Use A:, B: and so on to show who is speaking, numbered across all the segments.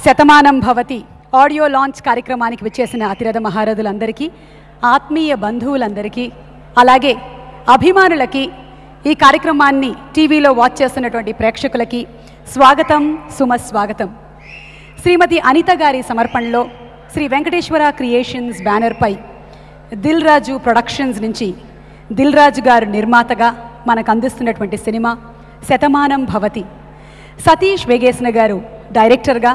A: Shatamanam Bhavati audio launch కార్యక్రమానికి విచ్చేసిన అతిరథ మహారథులందరికీ, ఆత్మీయ బంధువులందరికీ, అలాగే అభిమానులకి, ఈ కార్యక్రమాన్ని టీవీలో వాచ్ చేస్తున్నటువంటి ప్రేక్షకులకి స్వాగతం, సుమస్వాగతం. శ్రీమతి అనిత గారి సమర్పణలో శ్రీ వెంకటేశ్వర క్రియేషన్స్ బ్యానర్పై దిల్ రాజు ప్రొడక్షన్స్ నుంచి దిల్ రాజు గారు నిర్మాతగా మనకు అందిస్తున్నటువంటి సినిమా శతమానం భవతి. సతీష్ వేగేసిన గారు డైరెక్టర్గా,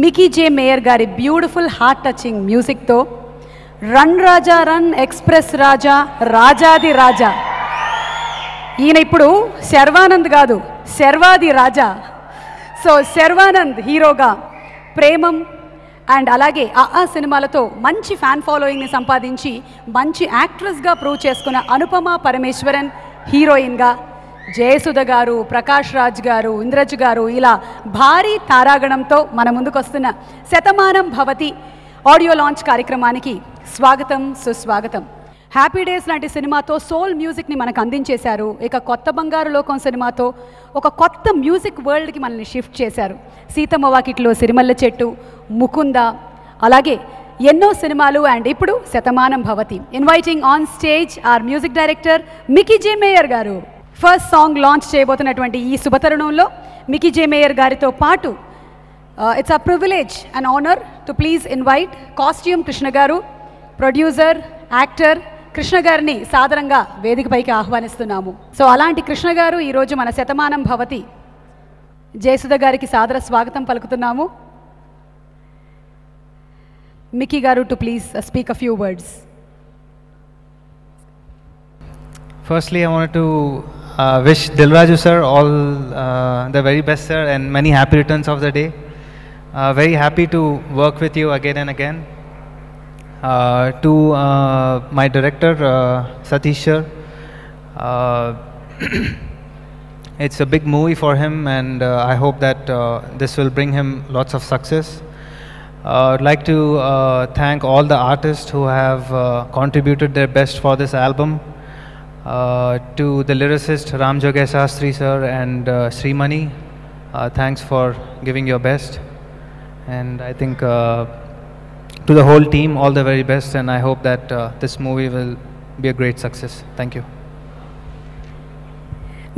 A: మికీ జే మేయర్ గారి బ్యూటిఫుల్ హార్ట్ టచింగ్ మ్యూజిక్తో రన్ రాజా రన్, ఎక్స్ప్రెస్ రాజా, రాజాది రాజా, ఈయన ఇప్పుడు శర్వానంద్ కాదు, శర్వాది రాజా. సో శర్వానంద్ హీరోగా, ప్రేమం అండ్ అలాగే ఆ సినిమాలతో మంచి ఫ్యాన్ ఫాలోయింగ్ని సంపాదించి మంచి యాక్ట్రెస్గా ప్రూవ్ చేసుకున్న అనుపమ పరమేశ్వరన్ హీరోయిన్గా, జయసుధ గారు, ప్రకాష్ రాజ్ గారు, ఇంద్రజ్ గారు, ఇలా భారీ తారాగణంతో మన ముందుకు వస్తున్న శతమానం భవతి ఆడియో లాంచ్ కార్యక్రమానికి స్వాగతం, సుస్వాగతం. హ్యాపీ డేస్ లాంటి సినిమాతో సోల్ మ్యూజిక్ని మనకు అందించేశారు. ఇక కొత్త బంగారు లోకం సినిమాతో ఒక కొత్త మ్యూజిక్ వరల్డ్కి మనల్ని షిఫ్ట్ చేశారు. సీతమ్మ వాకిట్లో సిరిమల్ల చెట్టు, ముకుంద, అలాగే ఎన్నో సినిమాలు. అండ్ ఇప్పుడు Shatamanam Bhavati. Inviting on stage our music director Mickey J Meyer గారు. ఫస్ట్ సాంగ్ లాంచ్ చేయబోతున్నటువంటి ఈ శుభతరుణంలో మికీ జే మేయర్ గారితో పాటు it's a privilege and honour to please invite costume Krishna గారు, ప్రొడ్యూసర్, యాక్టర్ కృష్ణ గారిని సాదరంగా వేదికపైకి ఆహ్వానిస్తున్నాము. సో అలాంటి కృష్ణ గారు ఈరోజు మన శతమానం భవతి జయసుధ గారికి సాదర స్వాగతం పలుకుతున్నాము. మికీ గారు to please speak a few words.
B: Firstly, I wanted to wish Dil Raju sir all the very best, sir, and many happy returns of the day. Very happy to work with you again and again. To my director Satish sir, it's a big movie for him, and I hope that this will bring him lots of success. I'd like to thank all the artists who have contributed their best for this album. To the lyricist Ram Jogai Sastry sir and Srimani, thanks for giving your best, and I think to the whole team all the very best, and I hope that this movie will be a great success. Thank you.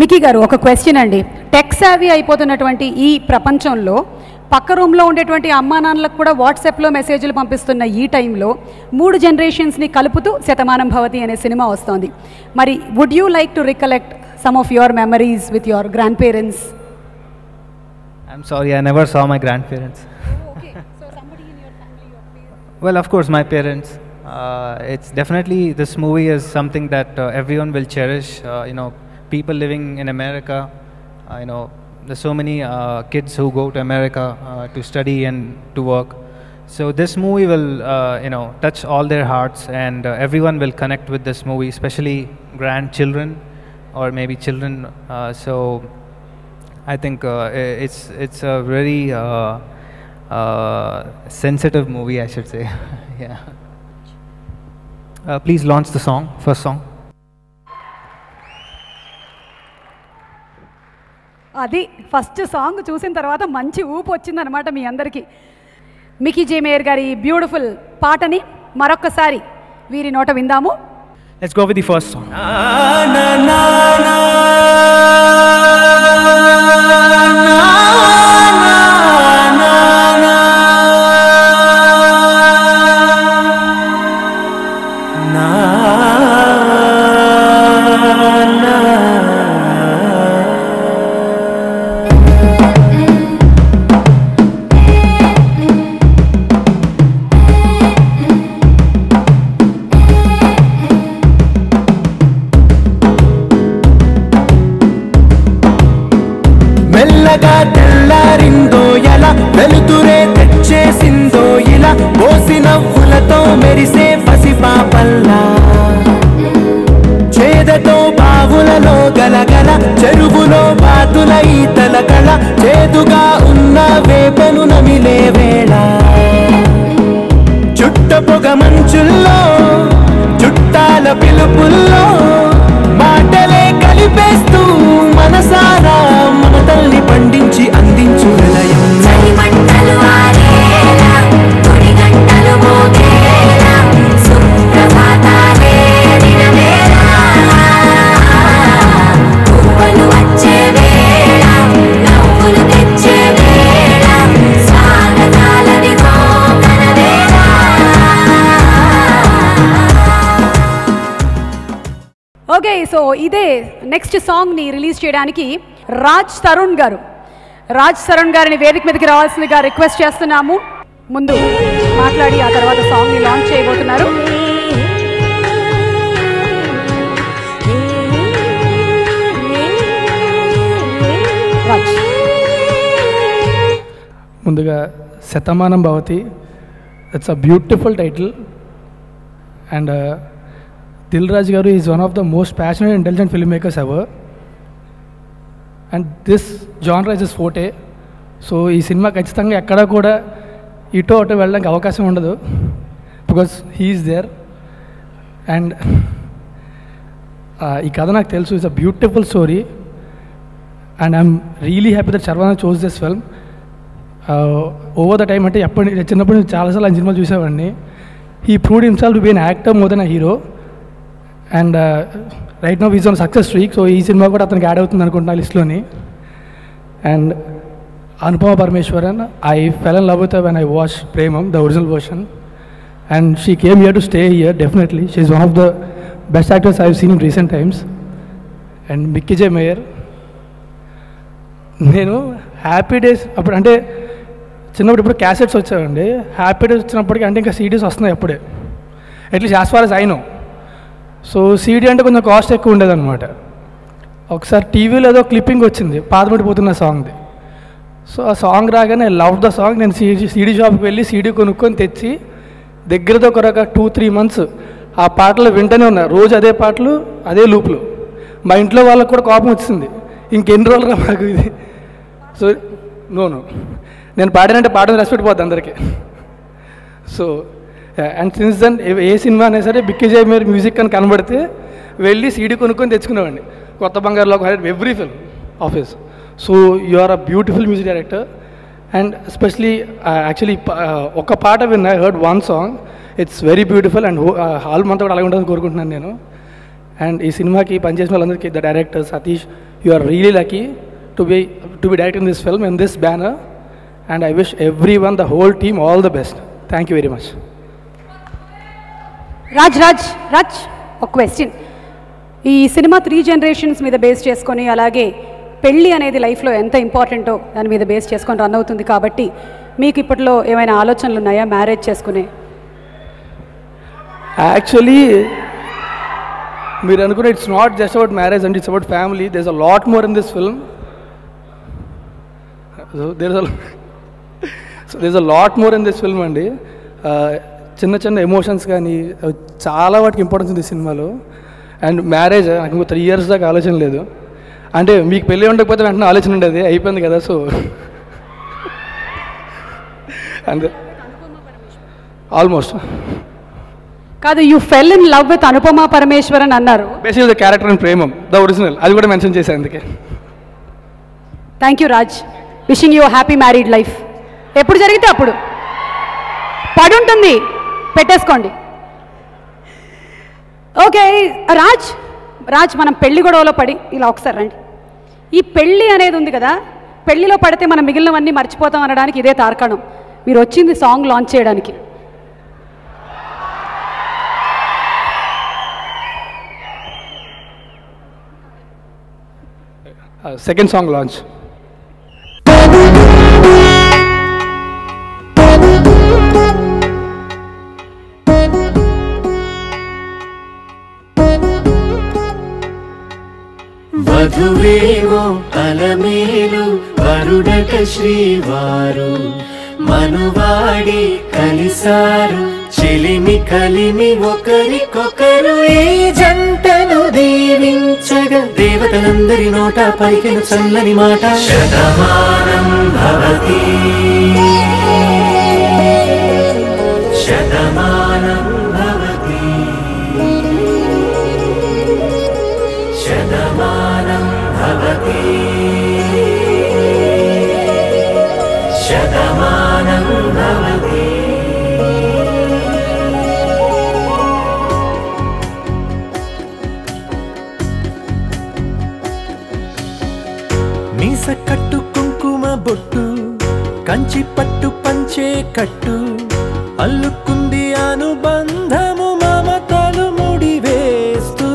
A: Mickey గారు, ఒక question అండి. Tech savvy అయిపోతున్నటువంటి ఈ ప్రపంచంలో పక్క రూమ్లో ఉండేటువంటి అమ్మా నాన్నలకు కూడా వాట్సాప్లో మెసేజ్లు పంపిస్తున్న ఈ టైంలో 3 జనరేషన్స్ని కలుపుతూ శతమానం భవతి అనే సినిమా వస్తోంది. మరి would you like to recollect some of your memories with your grand parents?
B: I'm sorry, I never saw my grandparents.
A: Okay, so somebody in your family or please?
B: Well, of course, my parents. It's definitely, this movie is something that everyone will cherish. You know, people living in America, you know, there's so many kids who go to America to study and to work. So this movie will, you know, touch all their hearts, and everyone will connect with this movie, especially grandchildren or maybe children. So I think it's a very sensitive movie, I should say. Yeah. Please launch the song, first song.
A: అది first song చూసిన తర్వాత మంచి ఊపు వచ్చిందనమాట మీ అందరికీ. Mickey J mayor గారి beautiful పాటని మరొక్కసారి వీరి నోట విందాము.
B: Let's go with the first song.
C: తెల్లారిందో ఎలా వెలుతురే తెచ్చేసిందో ఇలా పోసి నవ్వులతో మెరిసే పసిపాపల్లా చేదతో బావులలో గలగల చెరువులో బాతుల ఈతల కళ చేదుగా ఉన్న వేపను నమిలే వేళ చుట్ట పొగ మంచుల్లో చుట్టాల పిలుపుల్లో మాట
A: ఓకే, సో ఇదే నెక్స్ట్ సాంగ్ని రిలీజ్ చేయడానికి రాజ్ తరుణ్ గారిని వేదిక మీదకి రావాల్సిందిగా రిక్వెస్ట్ చేస్తున్నాము. ముందు మాట్లాడి ఆ తర్వాత సాంగ్ని లాంచ్ చేయబోతున్నారు.
D: ముందుగా Shatamanam Bhavathi, it's a beautiful title. And Dil Raju garu is one of the most passionate intelligent film makers ever. And this genre is his forte. So ఈ సినిమా ఖచ్చితంగా ఎక్కడా కూడా ఇటో అటో వెళ్ళడానికి అవకాశం ఉండదు, because he is there. And ఈ కథ నాకు తెలుసు, it's a beautiful story. And I'm really happy that Sharwanand chose this film. Over the time అంటే చిన్నప్పటి నుంచి చాలాసార్లు ఆయన సినిమాలు చూసేవాడిని. He proved himself to be an actor more than a hero. And right now is on success streak. So ఈ సినిమా కూడా అతనికి యాడ్ అవుతుంది అనుకుంటున్నా లిస్ట్లోని. And Anupama Parameswaran, I fell in love with her when I watch Premam, the original version. And she came here to stay here definitely. She is one of the best actors I have seen in recent times. And Mickey J Meyer, నేను happy days అప్పుడు అంటే చిన్నప్పుడు ఇప్పుడు cassettes వచ్చాయండి. Happy days వచ్చినప్పటికీ అంటే ఇంకా CDs వస్తున్నాయి అప్పుడే, at least as far as I know. So CD అంటే కొంచెం కాస్ట్ ఎక్కువ ఉండేదన్నమాట. ఒకసారి టీవీలో ఏదో క్లిప్పింగ్ వచ్చింది పాతబడిపోతున్న సాంగ్ది. సో ఆ సాంగ్ రాగానే లవ్ ద సాంగ్. నేను సీడీ షాప్కి వెళ్ళి సీడీ కొనుక్కొని తెచ్చి దగ్గరతో ఒక 2-3 months ఆ పాటలు వింటూనే ఉన్నా. రోజు అదే పాటలు, అదే లూప్లు. మా ఇంట్లో వాళ్ళకు కూడా కోపం వచ్చింది, ఇంకెన్ని రోజులుగా మాకు ఇది. సో నో నేను పాడానంటే పాడని రెస్పెక్ట్ పోద్ది అందరికీ. సో అండ్ సిన్స్ దెన్ ఏ సినిమా అయినా సరే బిక్కీ జే మేయర్ మ్యూజిక్ అని కనబడితే వెళ్ళి సీడీ కొనుక్కొని తెచ్చుకునేవాడిని. కొత్త బంగారులో every film office. So you are a beautiful music director. And especially actually ఒక పాట విన్నా, I heard one song, it's very beautiful. And హాల్ మంతా కూడా అలాగే ఉంటుందని కోరుకుంటున్నాను నేను. అండ్ ఈ సినిమాకి పనిచేసిన వాళ్ళందరికీ, the director Satish, you are really lucky to be directing this film in this banner. And I wish everyone, the whole team, all the best. Thank you very much.
A: Raj ఒక క్వశ్చన్. ఈ సినిమా 3 generations మీద base చేసుకొని, అలాగే పెళ్ళి అనేది లైఫ్లో ఎంత ఇంపార్టెంటో దాని మీద బేస్ చేసుకొని రన్ అవుతుంది కాబట్టి మీకు ఇప్పట్లో ఏమైనా ఆలోచనలు ఉన్నాయా మ్యారేజ్ చేసుకునే?
D: యాక్చువల్లీ మీరు అనుకున్న it's not just about marriage and it's about family. There is a lot more in this film. So there's a lot more in this film అండి. చిన్న ఎమోషన్స్ కానీ చాలా వాటికి ఇంపార్టెన్స్ ఉంది ఈ సినిమాలో. అండ్ మ్యారేజ్ నాకు ఇంకో 3 years దాకా ఆలోచన లేదు. అంటే మీకు పెళ్ళి ఉండకపోతే వెంటనే ఆలోచన ఉండేది, అయిపోయింది కదా. సో అండ్ ఆల్మోస్ట్
A: కాదు, you fell in love with Anupama Parameswaran అన్నారు.
D: Basically the character in Premam, the original, అది కూడా మెన్షన్ చేశాను అందుకే.
A: Thank you Raj. Wishing you happy married life. ఎప్పుడు జరిగితే అప్పుడు పడుంటుంది, పెట్టేసుకోండి. ఓకే రాజ్ మనం పెళ్లి గొడవలో పడి ఇలా ఒకసారి రండి. ఈ పెళ్ళి అనేది ఉంది కదా, పెళ్లిలో పడితే మనం మిగిలినవన్నీ మర్చిపోతాం అనడానికి ఇదే తార్కాణం. మీరు వచ్చింది సాంగ్ లాంచ్ చేయడానికి.
D: Second song launch.
C: వధువేవో అలమేలు వరుడట శ్రీవారు, మనువాడి కలిసారు చెలిమి కలిమి ఒకరికొకరు. ఈ జంటను దీవించగా దేవతలందరి నోట పలికిన చల్లని మాట. శతమానం భవతి శతమానం భవతి శతమానం భవతి శతమానం భవతి. మీస కట్టు కుంకుమ బొట్టు, కంచి పట్టు పంచే కట్టు, అల్లుకుంది అనుబంధము మమతలు ముడివేస్తూ,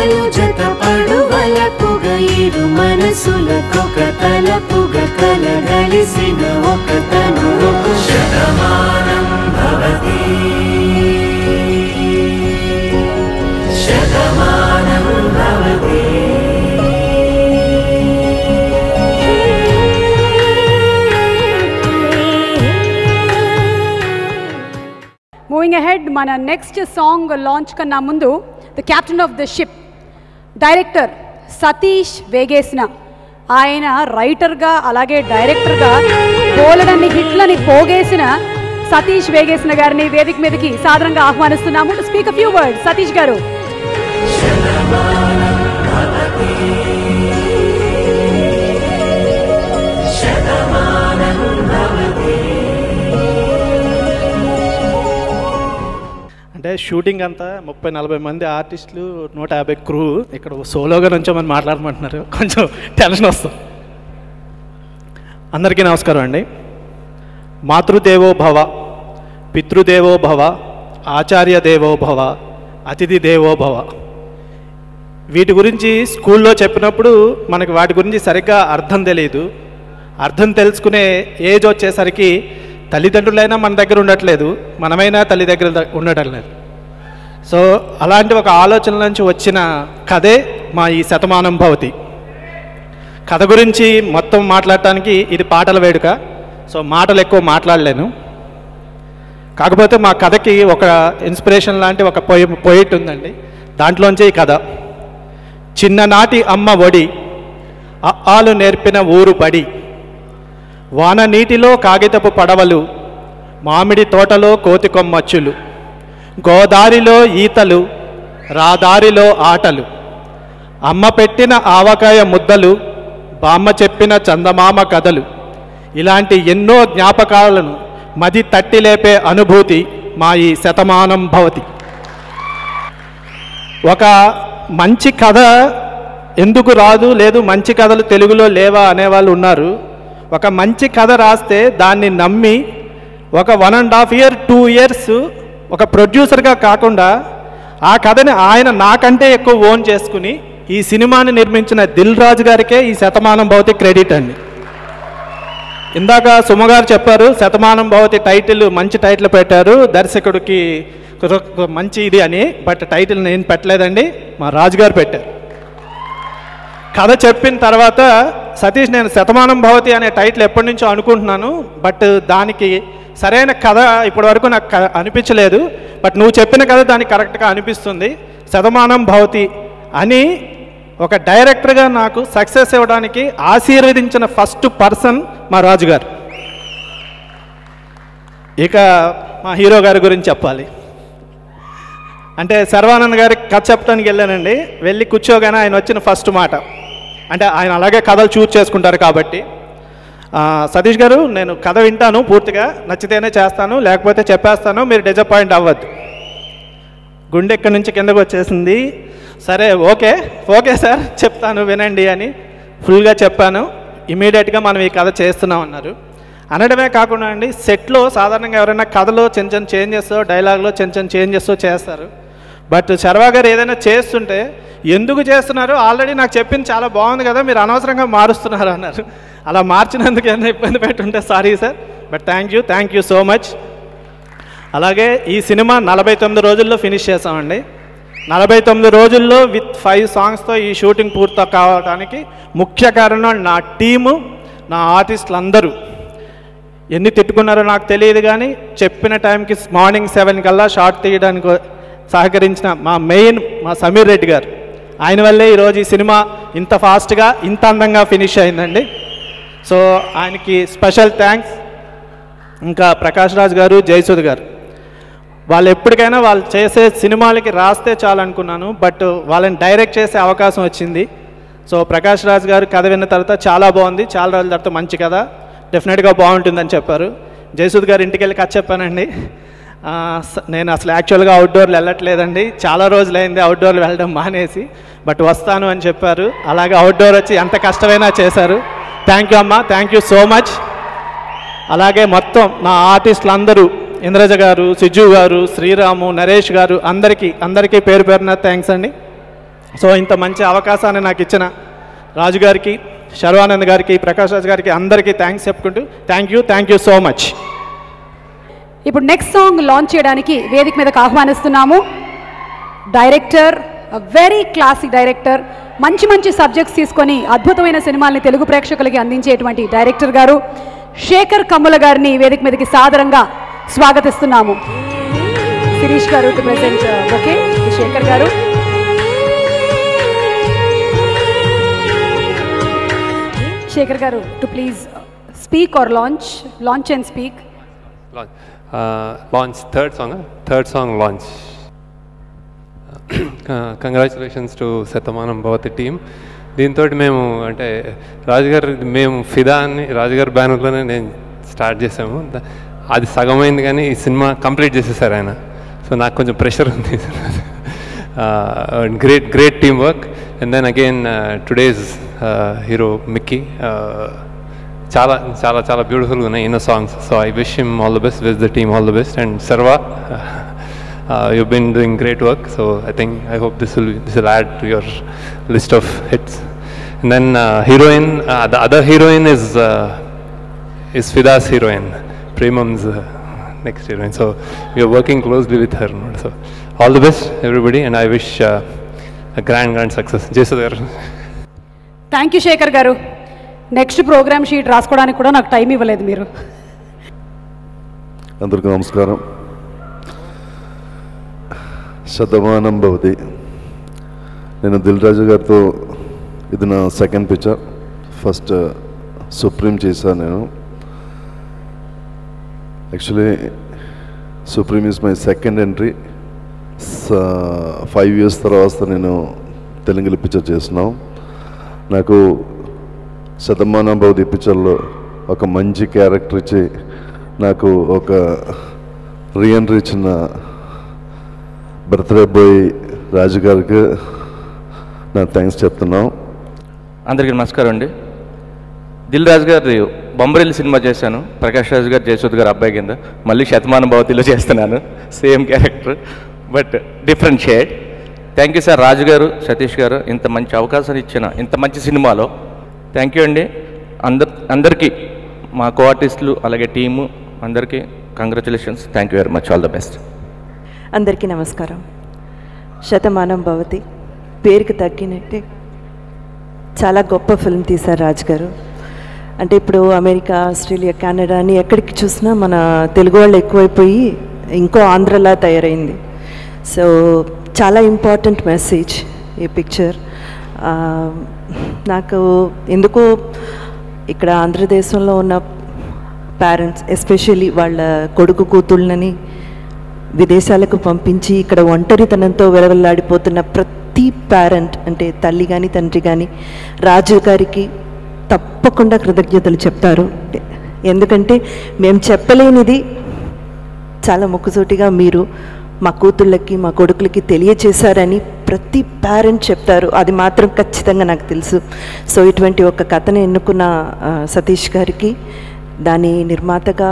C: తనువులు జతపడు వలపుగ ఇరు మనసులకొక తలపుగ కలగలిసిన ఒక తనువు శతమానం భవతి శతమానం భవతి.
A: మూవింగ్ అహెడ్, మన నెక్స్ట్ సాంగ్ లాంచ్ కన్నా ముందు the captain of the ship director Satish Vegesina, ఆయన రైటర్గా అలాగే డైరెక్టర్గా బోలెడన్ని హిట్లని పోగేసిన సతీష్ వేగేసిన గారిని వేదిక మీదకి సాదరంగా ఆహ్వానిస్తున్నాము. To speak a few words, Satish garu.
E: అంటే షూటింగ్ అంతా 30-40 మంది ఆర్టిస్టులు, 150 క్రూ. ఇక్కడ సోలోగా నుంచోమని మాట్లాడమంటున్నారు, కొంచెం టెన్షన్ వస్తుంది. అందరికీ నమస్కారం అండి. మాతృదేవో భవ, పితృదేవో భవ, ఆచార్య దేవో భవ, అతిథి దేవో భవ. వీటి గురించి స్కూల్లో చెప్పినప్పుడు మనకి వాటి గురించి సరిగ్గా అర్థం తెలియదు. అర్థం తెలుసుకునే ఏజ్ వచ్చేసరికి తల్లిదండ్రులైనా మన దగ్గర ఉండట్లేదు, మనమైనా తల్లి దగ్గర ఉండటం లేదు. సో అలాంటి ఒక ఆలోచన నుంచి వచ్చిన కథే మా ఈ శతమానం భవతి. కథ గురించి మొత్తం మాట్లాడటానికి ఇది పాటల వేడుక, సో మాటలు ఎక్కువ మాట్లాడలేను. కాకపోతే మా కథకి ఒక ఇన్స్పిరేషన్ లాంటి ఒక పోయిట్ ఉందండి, దాంట్లోంచే ఈ కథ. చిన్ననాటి అమ్మ ఒడి, ఆలు నేర్పిన ఊరు బడి, వాన నీటిలో కాగితపు పడవలు, మామిడి తోటలో కోతి కొమ్మచ్చులు, గోదారిలో ఈతలు, రాదారిలో ఆటలు, అమ్మ పెట్టిన ఆవకాయ ముద్దలు, బామ్మ చెప్పిన చందమామ కథలు, ఇలాంటి ఎన్నో జ్ఞాపకాలను మది తట్టి లేపే అనుభూతి మా ఈ శతమానం భవతి. ఒక మంచి కథ ఎందుకు రాదు, లేదు మంచి కథలు తెలుగులో లేవా అనేవాళ్ళు ఉన్నారు. ఒక మంచి కథ రాస్తే దాన్ని నమ్మి ఒక 1.5 year 2 years ఒక ప్రొడ్యూసర్గా కాకుండా ఆ కథని ఆయన నాకంటే ఎక్కువ ఓన్ చేసుకుని ఈ సినిమాని నిర్మించిన దిల్ రాజు గారికే ఈ శతమానం భవతి క్రెడిట్ అండి. ఇందాక సుమగారు చెప్పారు, శతమానం భవతి టైటిల్ మంచి టైటిల్ పెట్టారు, దర్శకుడికి మంచి ఇది అని. బట్ టైటిల్ నేను పెట్టలేదండి, మా రాజుగారు పెట్టారు. కథ చెప్పిన తర్వాత సతీష్, నేను శతమానం భవతి అనే టైటిల్ ఎప్పటి నుంచో అనుకుంటున్నాను, బట్ దానికి సరైన కథ ఇప్పటి వరకు నాకు అనిపించలేదు. బట్ నువ్వు చెప్పిన కథ దానికి కరెక్ట్గా అనిపిస్తుంది. శతమానం భవతి అని ఒక డైరెక్టర్గా నాకు సక్సెస్ ఇవ్వడానికి ఆశీర్వదించిన ఫస్ట్ పర్సన్ మా రాజుగారు. ఇక మా హీరో గారి గురించి చెప్పాలి అంటే, శర్వానంద్ గారికి కథ చెప్పడానికి వెళ్ళానండి. వెళ్ళి కూర్చోగానే ఆయన వచ్చిన ఫస్ట్ మాట, అంటే ఆయన అలాగే కథలు చూస్ చేసుకుంటారు కాబట్టి, సతీష్ గారు నేను కథ వింటాను, పూర్తిగా నచ్చితేనే చేస్తాను, లేకపోతే చెప్పేస్తాను, మీరు డిసప్పాయింట్ అవ్వద్దు. గుండె ఎక్కడి నుంచి కిందకు వచ్చేసింది. సరే ఓకే ఓకే సార్ చెప్తాను వినండి అని ఫుల్గా చెప్పాను. ఇమీడియట్గా మనం ఈ కథ చేస్తున్నాం అన్నారు. అనడమే కాకుండా అండి, సెట్లో సాధారణంగా ఎవరైనా కథలో చిన్న చిన్న చేంజెస్, డైలాగ్లో చిన్న చిన్న చేంజెస్ చేస్తారు. బట్ శర్వా గారు ఏదైనా చేస్తుంటే ఎందుకు చేస్తున్నారు, ఆల్రెడీ నాకు చెప్పింది చాలా బాగుంది కదా, మీరు అనవసరంగా మారుస్తున్నారు అన్నారు. అలా మార్చినందుకు ఏదైనా ఇబ్బంది పెట్టుంటే sorry sir, but thank you so much. అలాగే ఈ సినిమా 49 రోజుల్లో ఫినిష్ చేసామండి. 49 రోజుల్లో విత్ 5 సాంగ్స్తో ఈ షూటింగ్ పూర్తి కావడానికి ముఖ్య కారణం నా టీము, నా ఆర్టిస్టులు అందరూ. ఎన్ని తిట్టుకున్నారో నాకు తెలియదు కానీ చెప్పిన టైంకి మార్నింగ్ 7 కల్లా షార్ట్ తీయడానికి సహకరించిన మా సమీర్ రెడ్డి గారు, ఆయన వల్లే ఈరోజు ఈ సినిమా ఇంత ఫాస్ట్గా ఇంత అందంగా ఫినిష్ అయిందండి. సో ఆయనకి స్పెషల్ థ్యాంక్స్. ఇంకా ప్రకాష్ రాజ్ గారు, జయసుధ్ గారు, వాళ్ళు ఎప్పటికైనా వాళ్ళు చేసే సినిమాలకి రాస్తే చాలు అనుకున్నాను, బట్ వాళ్ళని డైరెక్ట్ చేసే అవకాశం వచ్చింది. సో ప్రకాష్ రాజ్ గారు కథ విన్న తర్వాత చాలా బాగుంది, చాలా రోజుల తర్వాత మంచి కథ, డెఫినెట్గా బాగుంటుందని చెప్పారు. జయసుధ్ గారు ఇంటికి వెళ్ళి కథ చెప్పానండి. నేను అసలు యాక్చువల్గా అవుట్డోర్లు వెళ్ళట్లేదండి, చాలా రోజులైంది అవుట్డోర్లు వెళ్ళడం మానేసి, బట్ వస్తాను అని చెప్పారు. అలాగే అవుట్డోర్ వచ్చి ఎంత కష్టమైనా చేశారు. థ్యాంక్ యూ అమ్మా, థ్యాంక్ యూ సో మచ్. అలాగే మొత్తం నా ఆర్టిస్టులు అందరూ, ఇంద్రజ గారు, సిజ్జు గారు, శ్రీరాము, నరేష్ గారు, అందరికీ పేరు పేరున థ్యాంక్స్ అండి. సో ఇంత మంచి అవకాశాన్ని నాకు ఇచ్చిన రాజు గారికి, శర్వానంద్ గారికి, ప్రకాష్ రాజ్ గారికి అందరికీ థ్యాంక్స్ చెప్పుకుంటూ థ్యాంక్ యూ సో మచ్.
A: ఇప్పుడు నెక్స్ట్ సాంగ్ లాంచ్ చేయడానికి వేదిక మీదకి ఆహ్వానిస్తున్నాము డైరెక్టర్, వెరీ క్లాసిక్ డైరెక్టర్, మంచి మంచి సబ్జెక్ట్స్ తీసుకొని అద్భుతమైన సినిమాల్ని తెలుగు ప్రేక్షకులకి అందించేటువంటి డైరెక్టర్ గారు శేఖర్ కమ్ముల గారిని వేదిక మీదకి సాదరంగా స్వాగతిస్తున్నాము. శిరీష్ గారు టు ప్రెజెంట్ ఓకే శేఖర్ గారు. శేఖర్ గారు to please speak or launch and speak.
F: Launch third song launch. Congratulations to Satamanam Bhavati team. దీంతో మేము అంటే రాజుగారు మేము ఫిదా అని రాజుగారి బ్యానర్లోనే నేను స్టార్ట్ చేసాము. అది సగమైంది కానీ ఈ సినిమా కంప్లీట్ చేసేసారు ఆయన. సో నాకు కొంచెం ప్రెషర్ ఉంది. Great team work. And then again today's hero Mickey చాలా చాలా చాలా బ్యూటిఫుల్గా ఉన్నాయి ఇన్నో songs. So I wish him all the best, wish the team all the best. And Sharwa you've been doing great work, so I hope this will add to your list of hits. And then heroine, the other heroine is Fida's heroine, Premam's next heroine, so we are working closely with her. So all the best everybody, and I wish a grand success. Jesudar.
A: Thank you Shekhar garu. Next program sheet రాసుకోవడానికి కూడా నాకు time ఇవ్వలేదు మీరు.
G: అందరికీ నమస్కారం. శతమానం భవతి. నేను దిల్ రాజు గారితో ఇది నా సెకండ్ పిక్చర్. ఫస్ట్ సుప్రీం చేశాను నేను. Actually supreme is my second entry. 5 years తర్వాత నేను తెలుగులో పిక్చర్ చేస్తున్నాం. నాకు శతమానం భవతి పిక్చర్లో ఒక మంచి క్యారెక్టర్ ఇచ్చి నాకు ఒక రీఎంట్రీ ఇచ్చిన బర్త్డే బాయ్ రాజు గారికి నా థ్యాంక్స్ చెప్తున్నాం.
H: అందరికీ నమస్కారం అండి. దిల్ రాజు గారి బొమ్మరిల్లు సినిమా చేశాను, ప్రకాష్ రాజ్ గారు జయసూద్ గారు అబ్బాయి కింద. మళ్ళీ శతమానం భవతిలో చేస్తున్నాను, same character but different shade. Thank you sir Raju garu, Satish గారు, ఇంత మంచి అవకాశాన్ని ఇచ్చిన ఇంత మంచి సినిమాలో థ్యాంక్ యూ అండి. అందరికీ మా కో ఆర్టిస్టులు అలాగే టీము అందరికీ congratulations. Thank you very much, all the best.
I: అందరికీ నమస్కారం. శతమానం భవతి పేరుకి తగ్గినట్టే చాలా గొప్ప ఫిల్మ్ తీశారు రాజు గారు. అంటే ఇప్పుడు అమెరికా, ఆస్ట్రేలియా, కెనడా అని ఎక్కడికి చూసినా మన తెలుగు వాళ్ళు ఎక్కువైపోయి ఇంకో ఆంధ్రలా తయారైంది. సో చాలా ఇంపార్టెంట్ మెసేజ్ ఈ పిక్చర్. నాకు ఎందుకు ఇక్కడ ఆంధ్రదేశంలో ఉన్న పేరెంట్స్ ఎస్పెషల్లీ వాళ్ళ కొడుకు కూతుళ్ళని విదేశాలకు పంపించి ఇక్కడ ఒంటరితనంతో వెలవెల్లాడిపోతున్న ప్రతి పేరెంట్ అంటే తల్లి కానీ తండ్రి కానీ రాజు గారికి తప్పకుండా కృతజ్ఞతలు చెప్తారు. ఎందుకంటే మేము చెప్పలేనిది చాలా ముక్కుసూటిగా మీరు మా కూతుళ్ళకి మా కొడుకులకి తెలియచేశారని ప్రతి పేరెంట్ చెప్తారు. అది మాత్రం ఖచ్చితంగా నాకు తెలుసు. సో ఇటువంటి ఒక కథను ఎన్నుకున్న సతీష్ గారికి, దాని నిర్మాతగా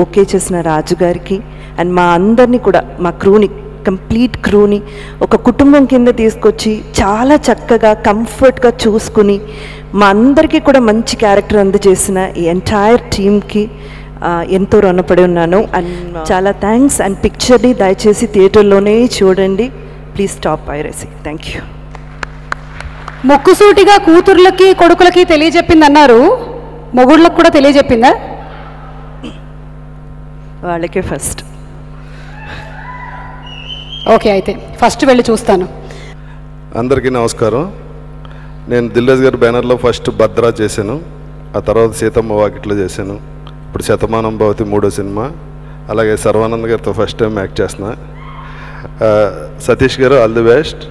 I: ఓకే చేసిన రాజు గారికి అండ్ మా అందరినీ కూడా మా క్రూని, కంప్లీట్ క్రూని ఒక కుటుంబం కింద తీసుకొచ్చి చాలా చక్కగా కంఫర్ట్గా చూసుకుని మా అందరికీ కూడా మంచి క్యారెక్టర్ అందజేసిన ఈ ఎంటైర్ టీమ్కి ఎంతో రుణపడి ఉన్నాను. అండ్ చాలా థ్యాంక్స్. అండ్ పిక్చర్ని దయచేసి థియేటర్లోనే చూడండి. Please stop piracy. Thank you.
A: ముక్కుసూటిగా కూతుర్లకి కొడుకులకి తెలియజెప్పింది అన్నారు, మొగుళ్ళకి కూడా తెలియజెప్పిందా?
I: వాళ్ళకే ఫస్ట్.
A: ఓకే, అయితే ఫస్ట్ వెళ్ళి చూస్తాను.
G: అందరికీ నమస్కారం. నేను దిల్ రాజు గారి బ్యానర్లో ఫస్ట్ భద్రా చేశాను, ఆ తర్వాత సీతమ్మ వాకిట్లో చేశాను, ఇప్పుడు శతమానం భవతి 3వ సినిమా. అలాగే సర్వానంద్ గారితో ఫస్ట్ టైం యాక్ట్ చేస్తున్నా. సతీష్ గారు ఆల్ ది బెస్ట్.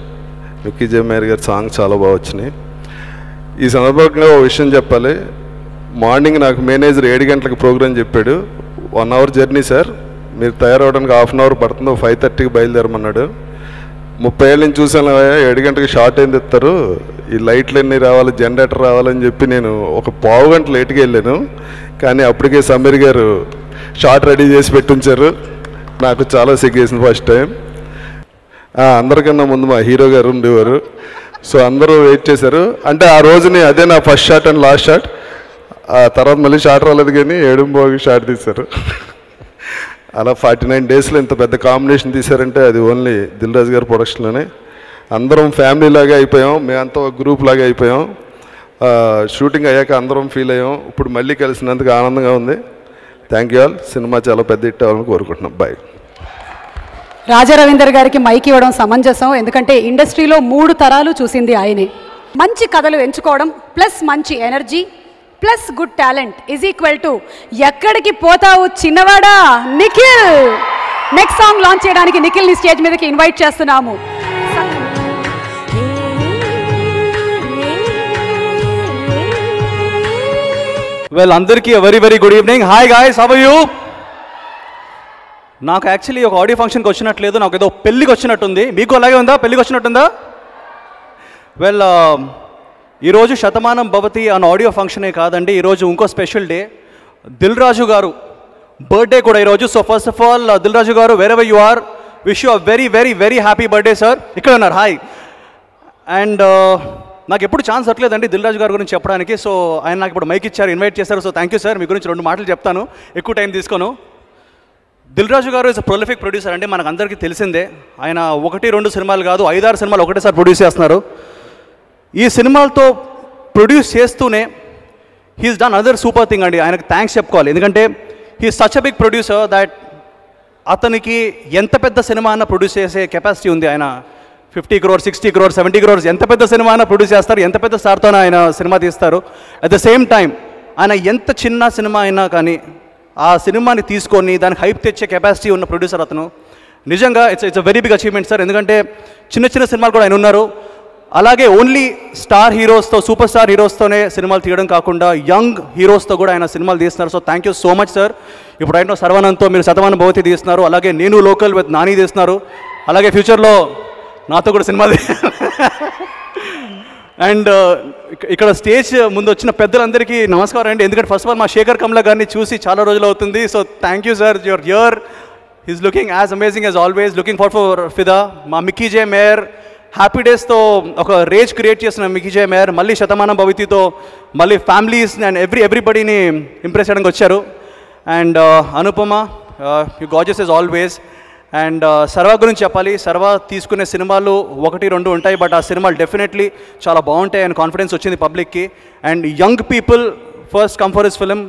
G: మిక్కీ జమేర్ గారి సాంగ్ చాలా బాగా వచ్చినాయి. ఈ సందర్భంగా ఒక విషయం చెప్పాలి. మార్నింగ్ నాకు మేనేజర్ 7 గంటలకు ప్రోగ్రాం చెప్పాడు. 1 hour జర్నీ సార్, మీరు తయారవడానికి 1/2 hour పడుతుందో 5:30కి బయలుదేరమన్నాడు. 30 ఏళ్ళ నుంచి చూసాను, 7 గంటలకు షార్ట్ అయింది ఇస్తారు, ఈ లైట్లు అన్నీ రావాలి, జనరేటర్ రావాలని చెప్పి నేను ఒక పావు గంట లేట్గా వెళ్ళాను. కానీ అప్పటికే సమీర్ గారు షార్ట్ రెడీ చేసి పెట్టుంచారు. నాకు చాలా సిగ్గేసింది ఫస్ట్ టైం. అందరికన్నా ముందు మా హీరో గారు ఉండేవారు. సో అందరూ వెయిట్ చేశారు. అంటే ఆ రోజుని అదే నా first shot and last shot. ఆ తర్వాత మళ్ళీ షాట్ రాలేదు కానీ ఏడుంబోగి షాట్ తీశారు. అలా 49 డేస్లో ఇంత పెద్ద కాంబినేషన్ తీశారంటే అది ఓన్లీ దిల్ రాజు గారి ప్రొడక్షన్లోనే. అందరం ఫ్యామిలీ లాగా అయిపోయాం, మేమంతా ఒక గ్రూప్ లాగా అయిపోయాం. షూటింగ్ అయ్యాక అందరం ఫీల్ అయ్యాం. ఇప్పుడు మళ్ళీ కలిసినందుకు ఆనందంగా ఉంది. Thank you all. సినిమా చాలా పెద్ద హిట్ అవ్వాలని కోరుకుంటున్నాం. బాయ్.
A: రాజా రవీందర్ గారికి మైక్ ఇవ్వడం సమంజసం, ఎందుకంటే ఇండస్ట్రీలో 3 తరాలు చూసింది ఆయనే. మంచి కథలు ఎంచుకోవడం ప్లస్ మంచి energy plus good talent is equal to Ekkadiki Pothavu Chinnavada Nikhil. Next song launch చేయడానికి నిఖిల్ని స్టేజ్ మీదకి ఇన్వైట్ చేస్తున్నాము.
J: వెల్, అందరికీ very very good evening. Hi guys, how are you? నాకు యాక్చువల్లీ ఒక ఆడియో ఫంక్షన్కి వచ్చినట్లేదు, నాకు ఏదో పెళ్ళికి వచ్చినట్టుంది. మీకు అలాగే ఉందా? పెళ్ళికి వచ్చినట్టుందా? వెల్, ఈరోజు శతమానం భవతి అన్న ఆడియో ఫంక్షనే కాదండి, ఈరోజు ఇంకో స్పెషల్ డే. దిల్ రాజు గారు బర్త్డే కూడా ఈరోజు. So first of all Dil Raju garu, wherever you are, wish you a very very very happy birthday sir. ఇక్కడ ఉన్నారు, హాయ్. అండ్ నాకు ఎప్పుడు ఛాన్స్ దొరకలేదండి దిల్ రాజు గారి గురించి చెప్పడానికి. సో ఆయన నాకు ఇప్పుడు మైక్ ఇచ్చారు, ఇన్వైట్ చేశారు. So thank you sir. మీ గురించి 2 మాటలు చెప్తాను, ఎక్కువ టైం తీసుకోను. దిల్ రాజు గారు ఇస్ అ ప్రొలిఫిక్ ప్రొడ్యూసర్ అండి, మనకు అందరికీ తెలిసిందే. ఆయన 1-2 సినిమాలు కాదు, 5-6 సినిమాలు ఒకటేసారి ప్రొడ్యూస్ చేస్తున్నారు. ఈ సినిమాలతో ప్రొడ్యూస్ చేస్తూనే he's done other super thing అండి. ఆయనకు థ్యాంక్స్ చెప్పుకోవాలి, ఎందుకంటే he such a big producer that అతనికి ఎంత పెద్ద సినిమా అన్న ప్రొడ్యూస్ చేసే కెపాసిటీ ఉంది. ఆయన 50 crores, 60 crores, 70 crores ఎంత పెద్ద సినిమా అయినా ప్రొడ్యూస్ చేస్తారు, ఎంత పెద్ద స్టార్తోనే ఆయన సినిమా తీస్తారు. అట్ ద సేమ్ టైం ఆయన ఎంత చిన్న సినిమా అయినా కానీ ఆ సినిమాని తీసుకొని దానికి హైప్ తెచ్చే కెపాసిటీ ఉన్న ప్రొడ్యూసర్ అతను. నిజంగా it's a very big achievement sir, ఎందుకంటే చిన్న చిన్న సినిమాలు కూడా ఆయన ఉన్నారు. అలాగే ఓన్లీ స్టార్ హీరోస్తో, సూపర్ స్టార్ హీరోస్తోనే సినిమాలు తీయడం కాకుండా యంగ్ హీరోస్తో కూడా ఆయన సినిమాలు తీస్తున్నారు. So thank you so much sir. ఇప్పుడు ఆయన సర్వానంద్తో మీరు శతమానం భవతి తీస్తున్నారు, అలాగే నేను లోకల్ విత్ నాని తీస్తున్నారు, అలాగే ఫ్యూచర్లో నాతో కూడా సినిమా. అండ్ ఇక్కడ స్టేజ్ ముందు వచ్చిన పెద్దలందరికీ నమస్కారం అండి, ఎందుకంటే ఫస్ట్ ఆఫ్ ఆల్ మా శేఖర్ కమ్లా గారిని చూసి చాలా రోజులు అవుతుంది. So thank you sir, your here. He's looking as amazing as always. Looking for ఫిదా. మా మిక్కీ జే మేయర్ హ్యాపీ డేస్తో ఒక రేజ్ క్రియేట్ చేసిన మిక్కీ జే మేయర్ మళ్ళీ శతమానం భవతితో మళ్ళీ ఫ్యామిలీస్ అండ్ ఎవ్రీబడీని ఇంప్రెస్ చేయడానికి వచ్చారు. And Anupama, you gorgeous as always. And Sharwa గురించి చెప్పాలి. సర్వా తీసుకునే సినిమాలు 1-2 ఉంటాయి, బట్ ఆ సినిమాలు డెఫినెట్లీ చాలా బాగుంటాయి అని కాన్ఫిడెన్స్ వచ్చింది పబ్లిక్కి. And young people first come for his film.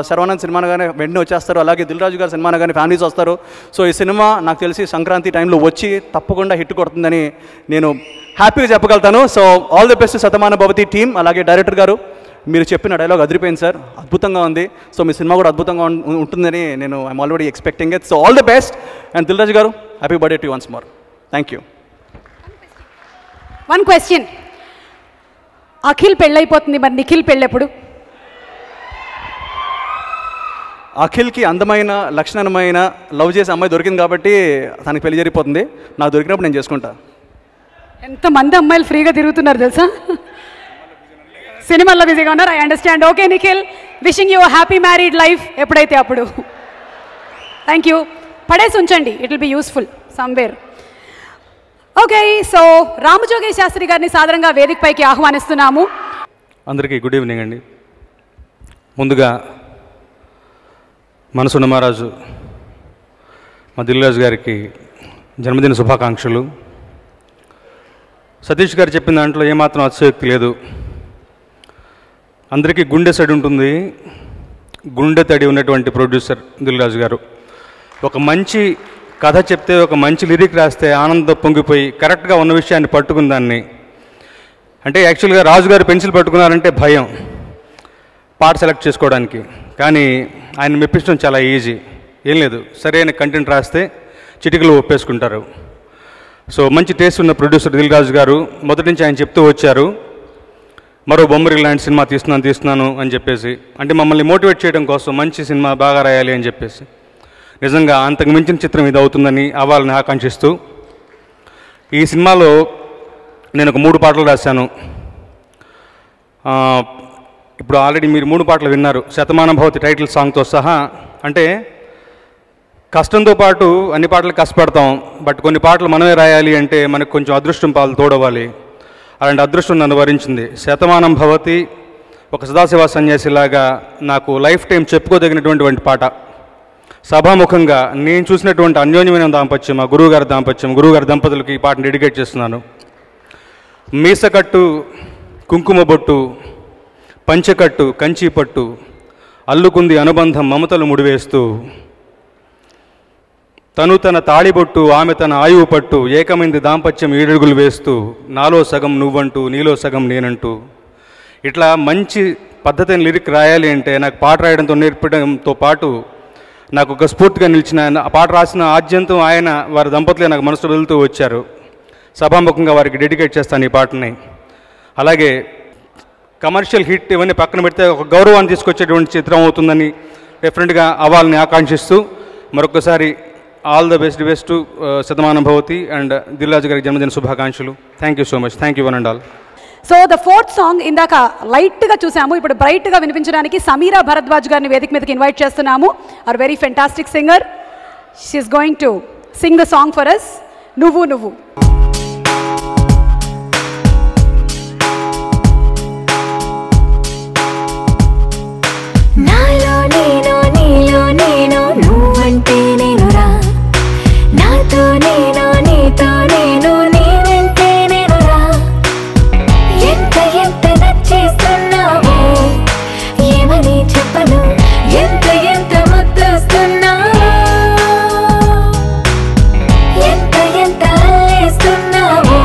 J: Sharwanand cinema కానీ వెంటనే వచ్చేస్తారు, అలాగే దిల్ రాజు గారి సినిమా కానీ ఫ్యామిలీస్ వస్తారు. సో ఈ సినిమా నాకు తెలిసి సంక్రాంతి టైంలో వచ్చి తప్పకుండా హిట్ కొడుతుందని నేను హ్యాపీగా చెప్పగలుగుతాను. So all the best Shatamanam Bhavathi team. అలాగే డైరెక్టర్ గారు, మీరు చెప్పిన డైలాగ్ అదిరిపోయింది సార్, అద్భుతంగా ఉంది. సో మీ సినిమా కూడా అద్భుతంగా ఉంటుందని నేను I'm already expecting it. So all the best. And Dil Raju garu, happy birthday to once more. Thank you.
A: One question, Akhil పెళ్ళైపోతుంది, మరి నిఖిల్ పెళ్ళెప్పుడు?
J: అఖిల్కి అందమైన లక్షణమైన లవ్ చేసే అమ్మాయి దొరికింది కాబట్టి తనకి పెళ్లి జరిగిపోతుంది. నాకు దొరికినప్పుడు నేను చేసుకుంటా.
A: ఎంతమంది అమ్మాయిలు ఫ్రీగా తిరుగుతున్నారు తెలుసా, సినిమాల్లో బిజీగా ఉన్నారు. I understand. Okay Nikhil, wishing you happy married life. ఎప్పుడైతే అప్పుడు. Thank you. పడేసి ఉంచండి, it will be useful somewhere. Okay, so Ramajogi Sastry గారిని సాధారణంగా వేదికపైకి ఆహ్వానిస్తున్నాము.
K: అందరికీ గుడ్ ఈవినింగ్ అండి. ముందుగా మనసున్న మహారాజు మా దిల్ రాజు గారికి జన్మదిన శుభాకాంక్షలు. సతీష్ గారు చెప్పిన దాంట్లో ఏమాత్రం అతిశయోక్తి లేదు. అందరికీ గుండె సడి ఉంటుంది, గుండె తడి ఉన్నటువంటి ప్రొడ్యూసర్ దిల్ రాజు గారు. ఒక మంచి కథ చెప్తే, ఒక మంచి లిరిక్ రాస్తే ఆనందం పొంగిపోయి కరెక్ట్గా ఉన్న విషయాన్ని పట్టుకున్న దాన్ని, అంటే యాక్చువల్గా రాజు గారు పెన్సిల్ పట్టుకున్నారంటే భయం పాట సెలెక్ట్ చేసుకోవడానికి, కానీ ఆయన మెప్పించడం చాలా ఈజీ. ఏం లేదు, సరైన కంటెంట్ రాస్తే చిటికలు ఒప్పేసుకుంటారు. సో మంచి టేస్ట్ ఉన్న ప్రొడ్యూసర్ దిల్ రాజు గారు మొదటి నుంచి ఆయన చెప్తూ వచ్చారు, మరో బొమ్మరి లాంటి సినిమా తీస్తున్నాను అని చెప్పేసి, అంటే మమ్మల్ని మోటివేట్ చేయడం కోసం మంచి సినిమా బాగా రాయాలి అని చెప్పేసి. నిజంగా అంతకు మించిన చిత్రం ఇది అవుతుందని అవ్వాలని ఆకాంక్షిస్తూ, ఈ సినిమాలో నేను ఒక 3 పాటలు రాశాను. ఇప్పుడు ఆల్రెడీ మీరు 3 పాటలు విన్నారు, శతమానం భవతి టైటిల్ సాంగ్తో సహా. అంటే కష్టంతో పాటు అన్ని పాటలు కష్టపడతాం, బట్ కొన్ని పాటలు మనమే రాయాలి అంటే మనకు కొంచెం అదృష్టం పాలు తోడవాలి. అలాంటి అదృష్టం నన్ను వరించింది. శతమానం భవతి ఒక సదాశివ సన్యాసిలాగా నాకు లైఫ్ టైం చెప్పుకోదగినటువంటి పాట. సభాముఖంగా నేను చూసినటువంటి అన్యోన్యమైన దాంపత్యం, మా గురువుగారి దాంపత్యం, గురువుగారి దంపతులకి ఈ పాటను డెడికేట్ చేస్తున్నాను. మీసకట్టు కుంకుమ బొట్టు, పంచెకట్టు కంచి పట్టు, అల్లుకుంది అనుబంధం మమతలు ముడివేస్తూ, తను తన తాళిబొట్టు ఆమె తన ఆయువు పట్టు, ఏకమైంది దాంపత్యం 7 అడుగులు వేస్తూ, నాలో సగం నువ్వంటూ నీలో సగం నేనంటూ. ఇట్లా మంచి పద్ధతిని లిరిక్ రాయాలి అంటే నాకు పాట రాయడంతో నేర్పడంతో పాటు నాకు ఒక స్ఫూర్తిగా నిలిచిన ఆ పాట రాసిన ఆద్యంతం ఆయన వారి దంపతులే నాకు మనసులో వెళ్తూ వచ్చారు. సభాముఖంగా వారికి డెడికేట్ చేస్తాను ఈ పాటని. అలాగే కమర్షియల్ హిట్ ఇవన్నీ పక్కన పెడితే ఒక గౌరవాన్ని తీసుకొచ్చేటువంటి చిత్రం అవుతుందని డెఫినెట్గా అవ్వాలని ఆకాంక్షిస్తూ మరొకసారి all the best Shatamanam Bhavati and Dil రాజు గారికి జన్మదిన శుభాకాంక్షలు. Thank you so much. Thank you one and all.
A: So the fourth song ఇందాక లైట్గా చూసాము, ఇప్పుడు బ్రైట్గా వినిపించడానికి సమీరా భరద్వాజ్ గారిని వేదిక మీదకి ఇన్వైట్ చేస్తున్నాము. Our very fantastic singer. She's going to sing the song for us, నువ్వు నువ్వు.
L: నాలో నేను నీలో నేను నువ్వంటే నేనురా, నాతో నేను నీతో నేను నేనంటే నేనురా. ఎంత ఎంత నచ్చేస్తున్నావో ఏమని చెప్పను, ఎంత ఎంత ముద్దొస్తున్నావో, ఎంత ఎంత అల్లేస్తున్నావో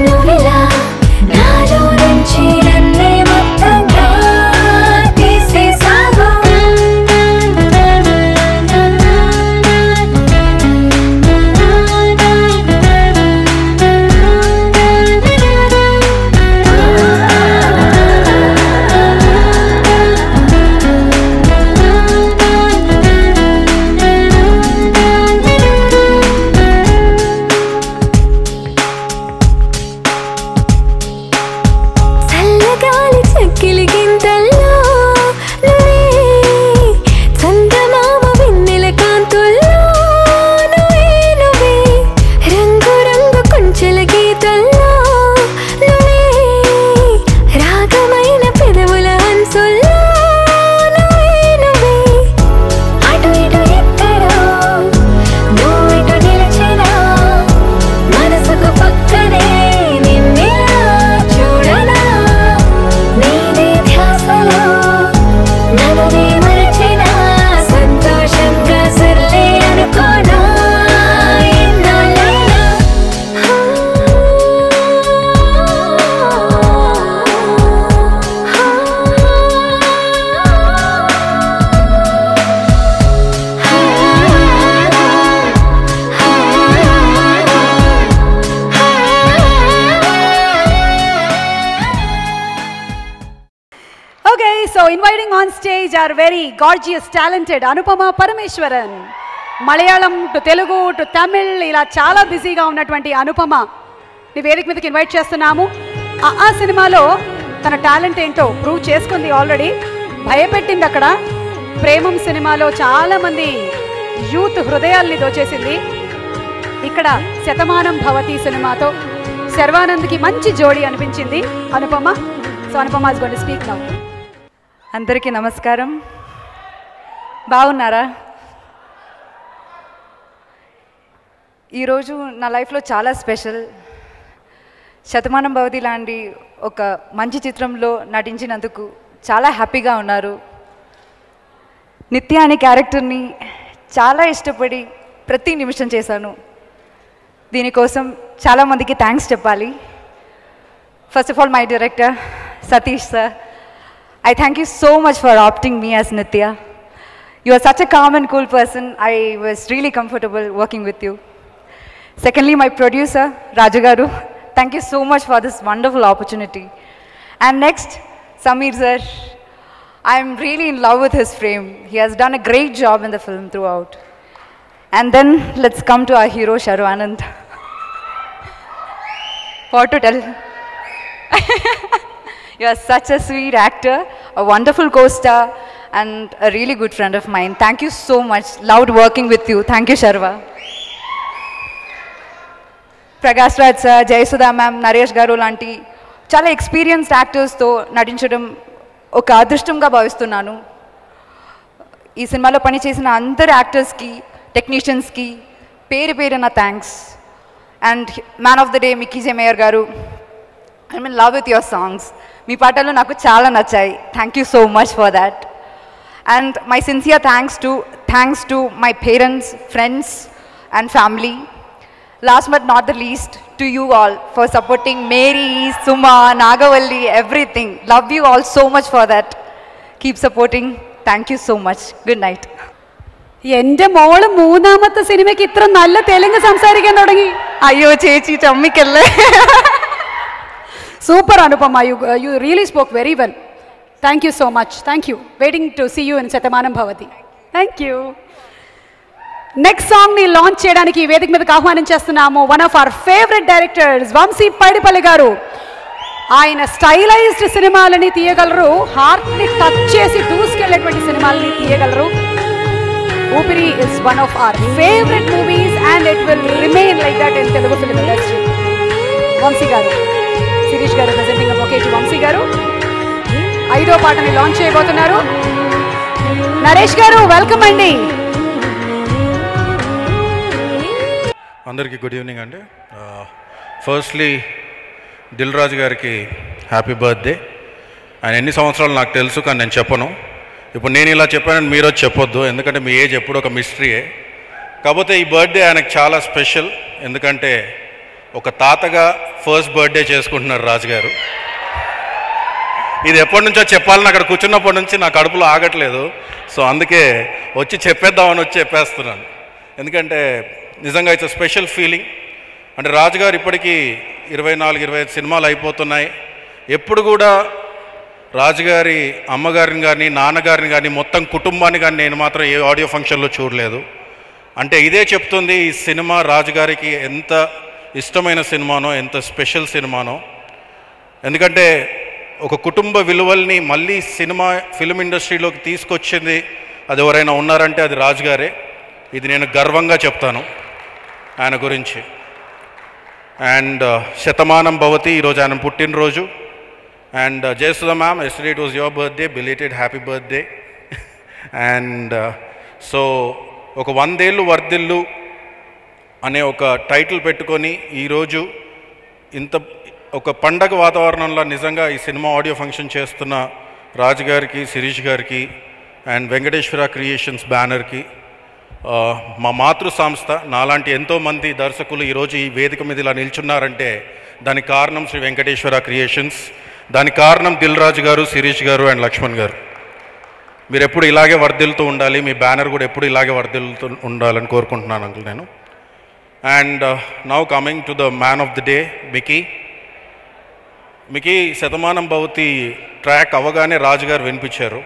L: నువ్విలా నాలో నుంచి నన్నే మొత్తంగా తీసేసావు. చల్లగాలి చక్కిలి గింతల్లో నువ్వే, చందమామ వెన్నెల కాంతుల్లో నువ్వే నువ్వే, రంగు రంగు కొంచెల గీతల్లో నువ్వే, రాగమైన పెదవుల హంసుల్లో నువ్వే నువ్వే. అటు ఇటు ఎక్కడో నువ్వు ఇటు నిలిచినా మనసుకు పక్కనే నిన్నిలా చూడనా, నీదే ధ్యాసలో నన్నునే మరచినా సంతోషంగా సర్లే అనుకోనా ఎన్నాళ్ళైనా.
A: Okay, so inviting on stage our very gorgeous, talented Anupama Parameshwaran. Malayalam to Telugu to Tamil ఇలా చాలా బిజీగా ఉన్నటువంటి అనుపమ ని వేదిక మీదకి ఇన్వైట్ చేస్తున్నాము. ఆ సినిమాలో తన టాలెంట్ ఏంటో ప్రూవ్ చేసుకుంది ఆల్రెడీ, భయపెట్టింది అక్కడ. ప్రేమం సినిమాలో చాలామంది యూత్ హృదయాల్ని దోచేసింది. ఇక్కడ శతమానం భవతి సినిమాతో శర్వానంద్కి మంచి జోడీ అనిపించింది Anupama. So Anupama is going to speak now.
M: అందరికీ నమస్కారం. బాగున్నారా? ఈరోజు నా లైఫ్లో చాలా స్పెషల్. శతమానం భవతి లాంటి ఒక మంచి చిత్రంలో నటించినందుకు చాలా హ్యాపీగా ఉన్నారు. నిత్య అనే క్యారెక్టర్ని చాలా ఇష్టపడి ప్రతి నిమిషం చేశాను. దీనికోసం చాలామందికి థ్యాంక్స్ చెప్పాలి. First of all my director Satish sir, I thank you so much for opting me as Nitya. You are such a calm and cool person. I was really comfortable working with you. Secondly, my producer, Raju Garu, thank you so much for this wonderful opportunity. And next, Sameer sir, I am really in love with his frame. He has done a great job in the film throughout. And then, let's come to our hero, Sharvanand. What to tell? You are such a sweet actor, a wonderful co-star, and a really good friend of mine. Thank you so much. Loved working with you. Thank you, Sharva. Prakash Raj sir, Jayasudha ma'am, Naresh garu lanti చాలా experienced యాక్టర్స్తో నటించడం ఒక అదృష్టంగా భావిస్తున్నాను. ఈ సినిమాలో పనిచేసిన అందరు యాక్టర్స్కి, టెక్నీషియన్స్కి పేరు పేరున thanks. And man of the day Mickey J Meyer garu, I mean love with your songs. మీ పాటలు నాకు చాలా నచ్చాయి. Thank you so much for that. And my sincere thanks to my parents, friends and family. Last but not the least, to you all for supporting Mary, Suma, Nagavalli, everything. Love you all so much for that. Keep supporting. Thank you so much. Good night.
A: എൻ്റെ മോള് മൂന്നാമത്തെ സിനിമയ്ക്ക് ഇത്ര നല്ല തെലുങ്ക് സംസാരിക്കാൻ തുടങ്ങി.
M: അയ്യോ ചേച്ചി ചമ്മിക്കല്ലേ.
A: Super Anupama, you really spoke very well. Thank you so much. Thank you. Waiting to see you in Satamanam Bhavati. Thank you. Next song ని లాంచ్ చేయడానికి వేదిక మీదకి ఆహ్వానం చేస్తున్నాము one of our favourite directors Vamsi Paidipally గారు. ఆయన స్టైలైజ్డ్ సినిమాలని తీయగలరు, heart ని టచ్ చేసి దూసుకెళ్లేటువంటి సినిమాలని తీయగలరు. Oopiri is one of our favourite movies and it will remain like that in Telugu film industry. Vamsi గారు, శిరీష్ గారు ప్రెజెంటింగ్ ఒకేటి వంశీ గారు 5వ పాటని లాంచ్ చేయబోతున్నారు. నరేష్ గారు వెల్కమ్ అండి.
N: అందరికీ గుడ్ ఈవినింగ్ అండి. ఫస్ట్లీ దిల్ రాజు గారికి హ్యాపీ బర్త్డే. ఆయన ఎన్ని సంవత్సరాలు నాకు తెలుసు, కానీ నేను చెప్పను. ఇప్పుడు నేను ఇలా చెప్పానని మీరు వచ్చి చెప్పొద్దు, ఎందుకంటే మీ ఏజ్ ఎప్పుడు ఒక మిస్టరీయే. కాకపోతే ఈ బర్త్డే ఆయనకు చాలా స్పెషల్, ఎందుకంటే ఒక తాతగా ఫస్ట్ బర్త్డే చేసుకుంటున్నారు రాజుగారు. ఇది ఎప్పటి నుంచో చెప్పాలని అక్కడ కూర్చున్నప్పటి నుంచి నా కడుపులో ఆగట్లేదు. సో అందుకే వచ్చి చెప్పేద్దామని వచ్చి చెప్పేస్తున్నాను. ఎందుకంటే నిజంగా ఇట్స్ అ స్పెషల్ ఫీలింగ్. అంటే రాజుగారు ఇప్పటికీ 24-25 సినిమాలు అయిపోతున్నాయి. ఎప్పుడు కూడా రాజుగారి అమ్మగారిని కానీ నాన్నగారిని కానీ మొత్తం కుటుంబాన్ని కానీ నేను మాత్రం ఏ ఆడియో ఫంక్షన్లో చూడలేదు. అంటే ఇదే చెప్తుంది ఈ సినిమా రాజుగారికి ఎంత ఇష్టమైన సినిమానో, ఎంత స్పెషల్ సినిమానో. ఎందుకంటే ఒక కుటుంబ విలువల్ని మళ్ళీ ఫిల్మ్ ఇండస్ట్రీలోకి తీసుకొచ్చింది అది ఎవరైనా ఉన్నారంటే అది రాజుగారే. ఇది నేను గర్వంగా చెప్తాను ఆయన గురించి. అండ్ శతమానం భవతి, ఈరోజు ఆయన పుట్టినరోజు. And Jayasudha ma'am, yesterday it was your birthday, belated happy birthday. And so ఒక 100 ఏళ్ళు వర్ధిల్లు అనే ఒక టైటిల్ పెట్టుకొని ఈరోజు ఇంత ఒక పండగ వాతావరణంలో నిజంగా ఈ సినిమా ఆడియో ఫంక్షన్ చేస్తున్న రాజుగారికి, శిరీష్ గారికి అండ్ వెంకటేశ్వర క్రియేషన్స్ బ్యానర్కి, మా మాతృ సంస్థ నాలాంటి ఎంతోమంది దర్శకులు ఈరోజు ఈ వేదిక మీద ఇలా నిల్చున్నారంటే దానికి కారణం శ్రీ వెంకటేశ్వర క్రియేషన్స్, దానికి కారణం దిల్ రాజు గారు, శిరీష్ గారు అండ్ లక్ష్మణ్ గారు. మీరు ఎప్పుడు ఇలాగే వర్ధిల్లుతూ ఉండాలి, మీ బ్యానర్ కూడా ఎప్పుడు ఇలాగే వర్ధిల్లుతూ ఉండాలని కోరుకుంటున్నాను అంకుల్ నేను. And now coming to the man of the day Mickey Shatamanam Bhavati track అవగానే రాజుగారు వినిపించారు.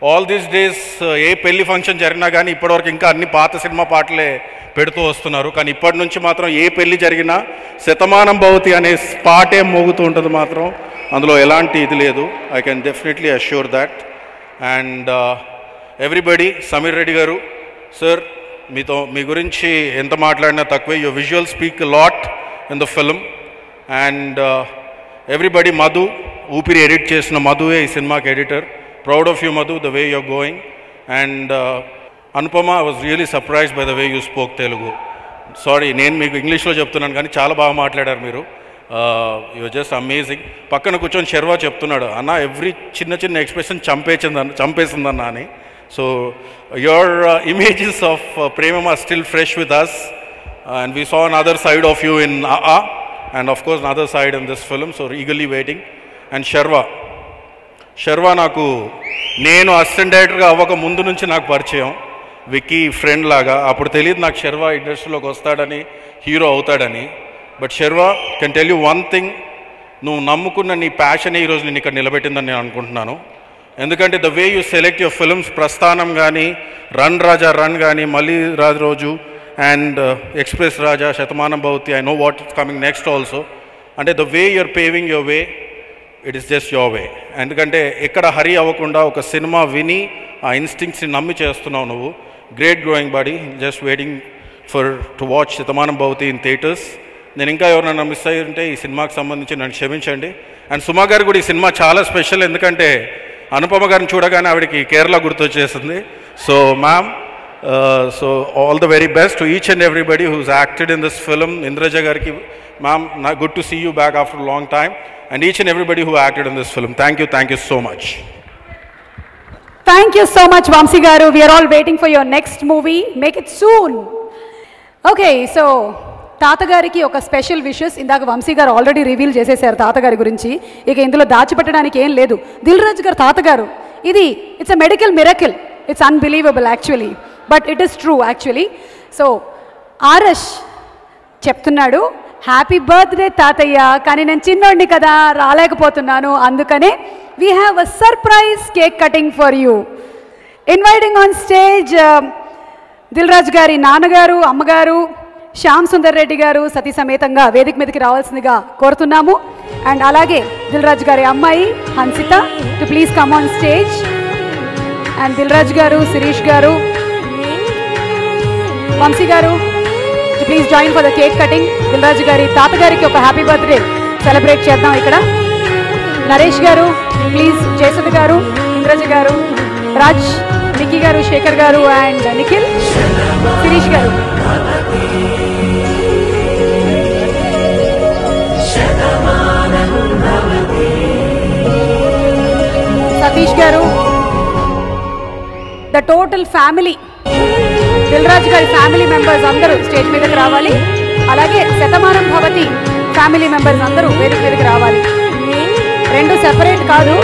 N: ఆల్ దీస్ డేస్ ఏ పెళ్లి ఫంక్షన్ జరిగినా కానీ ఇప్పటివరకు ఇంకా అన్ని పాత సినిమా పాటలే పెడుతూ వస్తున్నారు. కానీ ఇప్పటి నుంచి మాత్రం ఏ పెళ్లి జరిగినా శతమానం భవతి అనే పాటే మోగుతూ ఉంటుంది మాత్రం, అందులో ఎలాంటి ఇది లేదు. I can definitely assure that. And everybody, Sameer Reddy గారు సార్, మీ గురించి ఎంత మాట్లాడినా తక్కువే. Your visual speak lot in the film. And everybody, Madhu, Oopiri edit చేసిన మధువే ఈ సినిమాకి editor. Proud of you, Madhu, the way you're going. And Anupama, I was really surprised by the way you spoke Telugu. Sorry, నేను మీకు ఇంగ్లీష్లో చెప్తున్నాను కానీ చాలా బాగా మాట్లాడారు మీరు. You're just amazing. పక్కన కూర్చొని శర్వా చెప్తున్నాడు, అన్న ఎవ్రీ చిన్న ఎక్స్ప్రెషన్ చంపేసిందన్న అని. So your images of Premam are still fresh with us. And we saw another side of you in and of course another side in this film. So eagerly waiting. And Sharwa నాకు, నేను assistant డైరెక్టర్గా అవ్వక ముందు నుంచి నాకు పరిచయం, విక్కీ ఫ్రెండ్ లాగా. అప్పుడు తెలియదు నాకు శర్వా ఇండస్ట్రీలోకి వస్తాడని, హీరో అవుతాడని. But Sharwa, can tell you one thing, నువ్వు నమ్ముకున్న నీ ప్యాషనే ఈరోజు నేను ఇక్కడ నిలబెట్టిందని నేను అనుకుంటున్నాను. ఎందుకంటే the way you select your films, ప్రస్థానం కానీ, రన్ రాజా రన్ కానీ, మళ్ళీ రాజు రోజు and express Raja, Shatamanam Bhavathi, I know what is coming next also. అంటే the way you're paving your way, it is just your way. ఎందుకంటే ఎక్కడ హరీ అవ్వకుండా ఒక సినిమా విని ఆ ఇన్స్టింక్ట్స్ని నమ్మి చేస్తున్నావు నువ్వు. Great growing body. Just waiting to watch Shatamanam Bhavati in theatres. నేను ఇంకా ఎవరైనా మిస్ అయ్యి ఉంటే ఈ సినిమాకి సంబంధించి నన్ను క్షమించండి. అండ్ సుమా గారు కూడా ఈ సినిమా చాలా స్పెషల్, ఎందుకంటే అనుపమ గారిని చూడగానే ఆవిడకి కేరళ గుర్తొచ్చేసింది. So ma'am, so all the very best to each and everybody who's acted in this film. Indraja గారికి ma'am, good to see you back after long time. And each and everybody who acted in this film. Thank you so much.
A: Thank you so much, Vamsi garu. We are all waiting for your next movie. Make it soon. Okay, so తాతగారికి ఒక special wishes ఇందాక వంశీ గారు already reveal చేసేసారు తాతగారి గురించి. ఇక ఇందులో దాచిపెట్టడానికి ఏం లేదు. దిల్ రాజు గారు తాతగారు, ఇది it's a medical miracle. It's unbelievable actually, but it is true actually. So Aarush చెప్తున్నాడు, హ్యాపీ బర్త్డే తాతయ్య, కానీ నేను చిన్నోడిని కదా రాలేకపోతున్నాను, అందుకనే we have a surprise cake cutting for you. Inviting on stage Dil Raju గారి నాన్నగారు, అమ్మగారు, శ్యామ్ సుందర్ రెడ్డి గారు సతీ సమేతంగా వేదిక మీదకి రావాల్సిందిగా కోరుతున్నాము. అండ్ అలాగే దిల్ రాజు గారి అమ్మాయి Hansitha to please come on stage. And Dil Raju garu, Sirish గారు, వంశీ గారు to please join for the cake cutting. Dil Raju గారి తాతగారికి ఒక హ్యాపీ బర్త్డే సెలబ్రేట్ చేద్దాం ఇక్కడ. నరేష్ గారు ప్లీజ్, జయసుధ గారు, ఇంద్రజ గారు, రాజ్, నిక్కీ గారు, శేఖర్ గారు అండ్ నిఖిల్, శిరీష్ గారు. సతీష్ గారు, the total family, Dil Raju గారి ఫ్యామిలీ మెంబర్స్ అందరూ స్టేజ్ మీదకి రావాలి. అలాగే శతమానం భవతి ఫ్యామిలీ మెంబర్స్ అందరూ వేదిక మీదకి రావాలి. రెండు సెపరేట్ కాదు.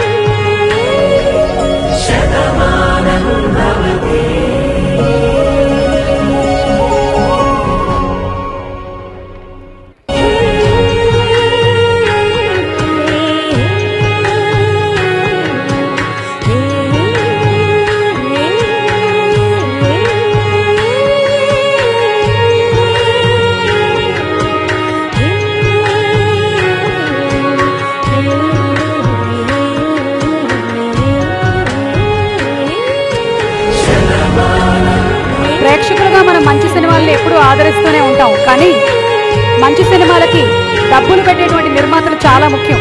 A: ప్రేక్షకులుగా మనం మంచి సినిమాలను ఎప్పుడూ ఆదరిస్తూనే ఉంటాం, కానీ మంచి సినిమాలకి డబ్బులు పెట్టేటువంటి నిర్మాతలు చాలా ముఖ్యం.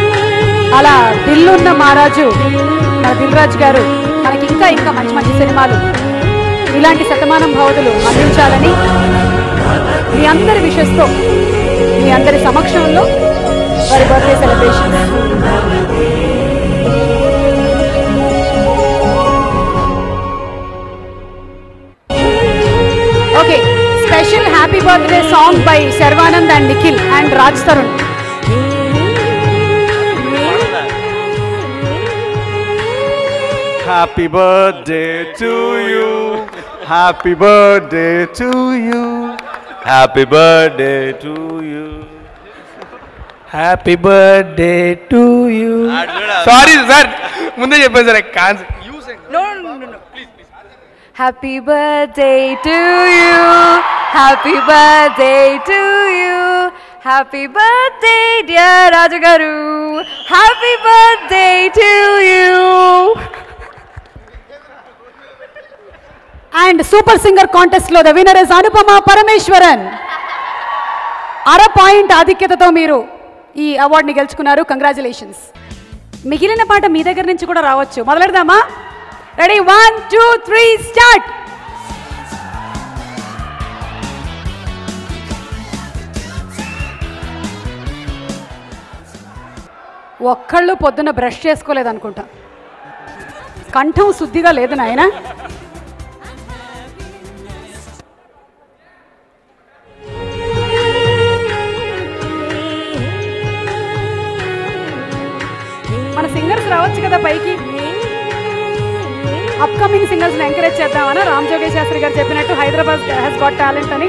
A: అలా దిల్లున్న మహారాజు మన దిల్ రాజు గారు మనకి ఇంకా ఇంకా మంచి మంచి సినిమాలు, ఇలాంటి శతమానం భవతులు అందించాలని మీ అందరి విషెస్తో, మీ అందరి సమక్షంలో వారి birthday celebration. Okay, special happy birthday song by Sharwanand and Nikhil and Raj Tarun.
J: Happy birthday to you. Happy birthday to you. Happy birthday to you.
D: Happy birthday to you. Sorry sir, ముందే చెప్పాను sir.
M: Happy birthday to you. Happy birthday to you. Happy birthday dear Raju garu. Happy birthday to you.
A: And Super Singer contest lo the winner is Anupama Parameshwaran. అర point ఆధిక్యతతో మీరు ఈ అవార్డుని గెలుచుకున్నారు. Congratulations. మిగిలిన పాట మీ దగ్గర నుంచి కూడా రావచ్చు. మొదలెడదామా? Ready, 1 2 3 start. ఒక్కళ్ళు పొద్దున్న బ్రష్ చేసుకోలేదనుకుంటా. కంఠం శుద్ధిగా లేదు నాయన. మన సింగర్స్ రావచ్చు కదా పైకి. అప్కమింగ్ సింగర్స్ని ఎంకరేజ్ చేద్దామని రామ్ జోగేష్ శాస్త్రి గారు చెప్పినట్టు హైదరాబాద్ హ్యాస్ గాట్ టాలెంట్ అని.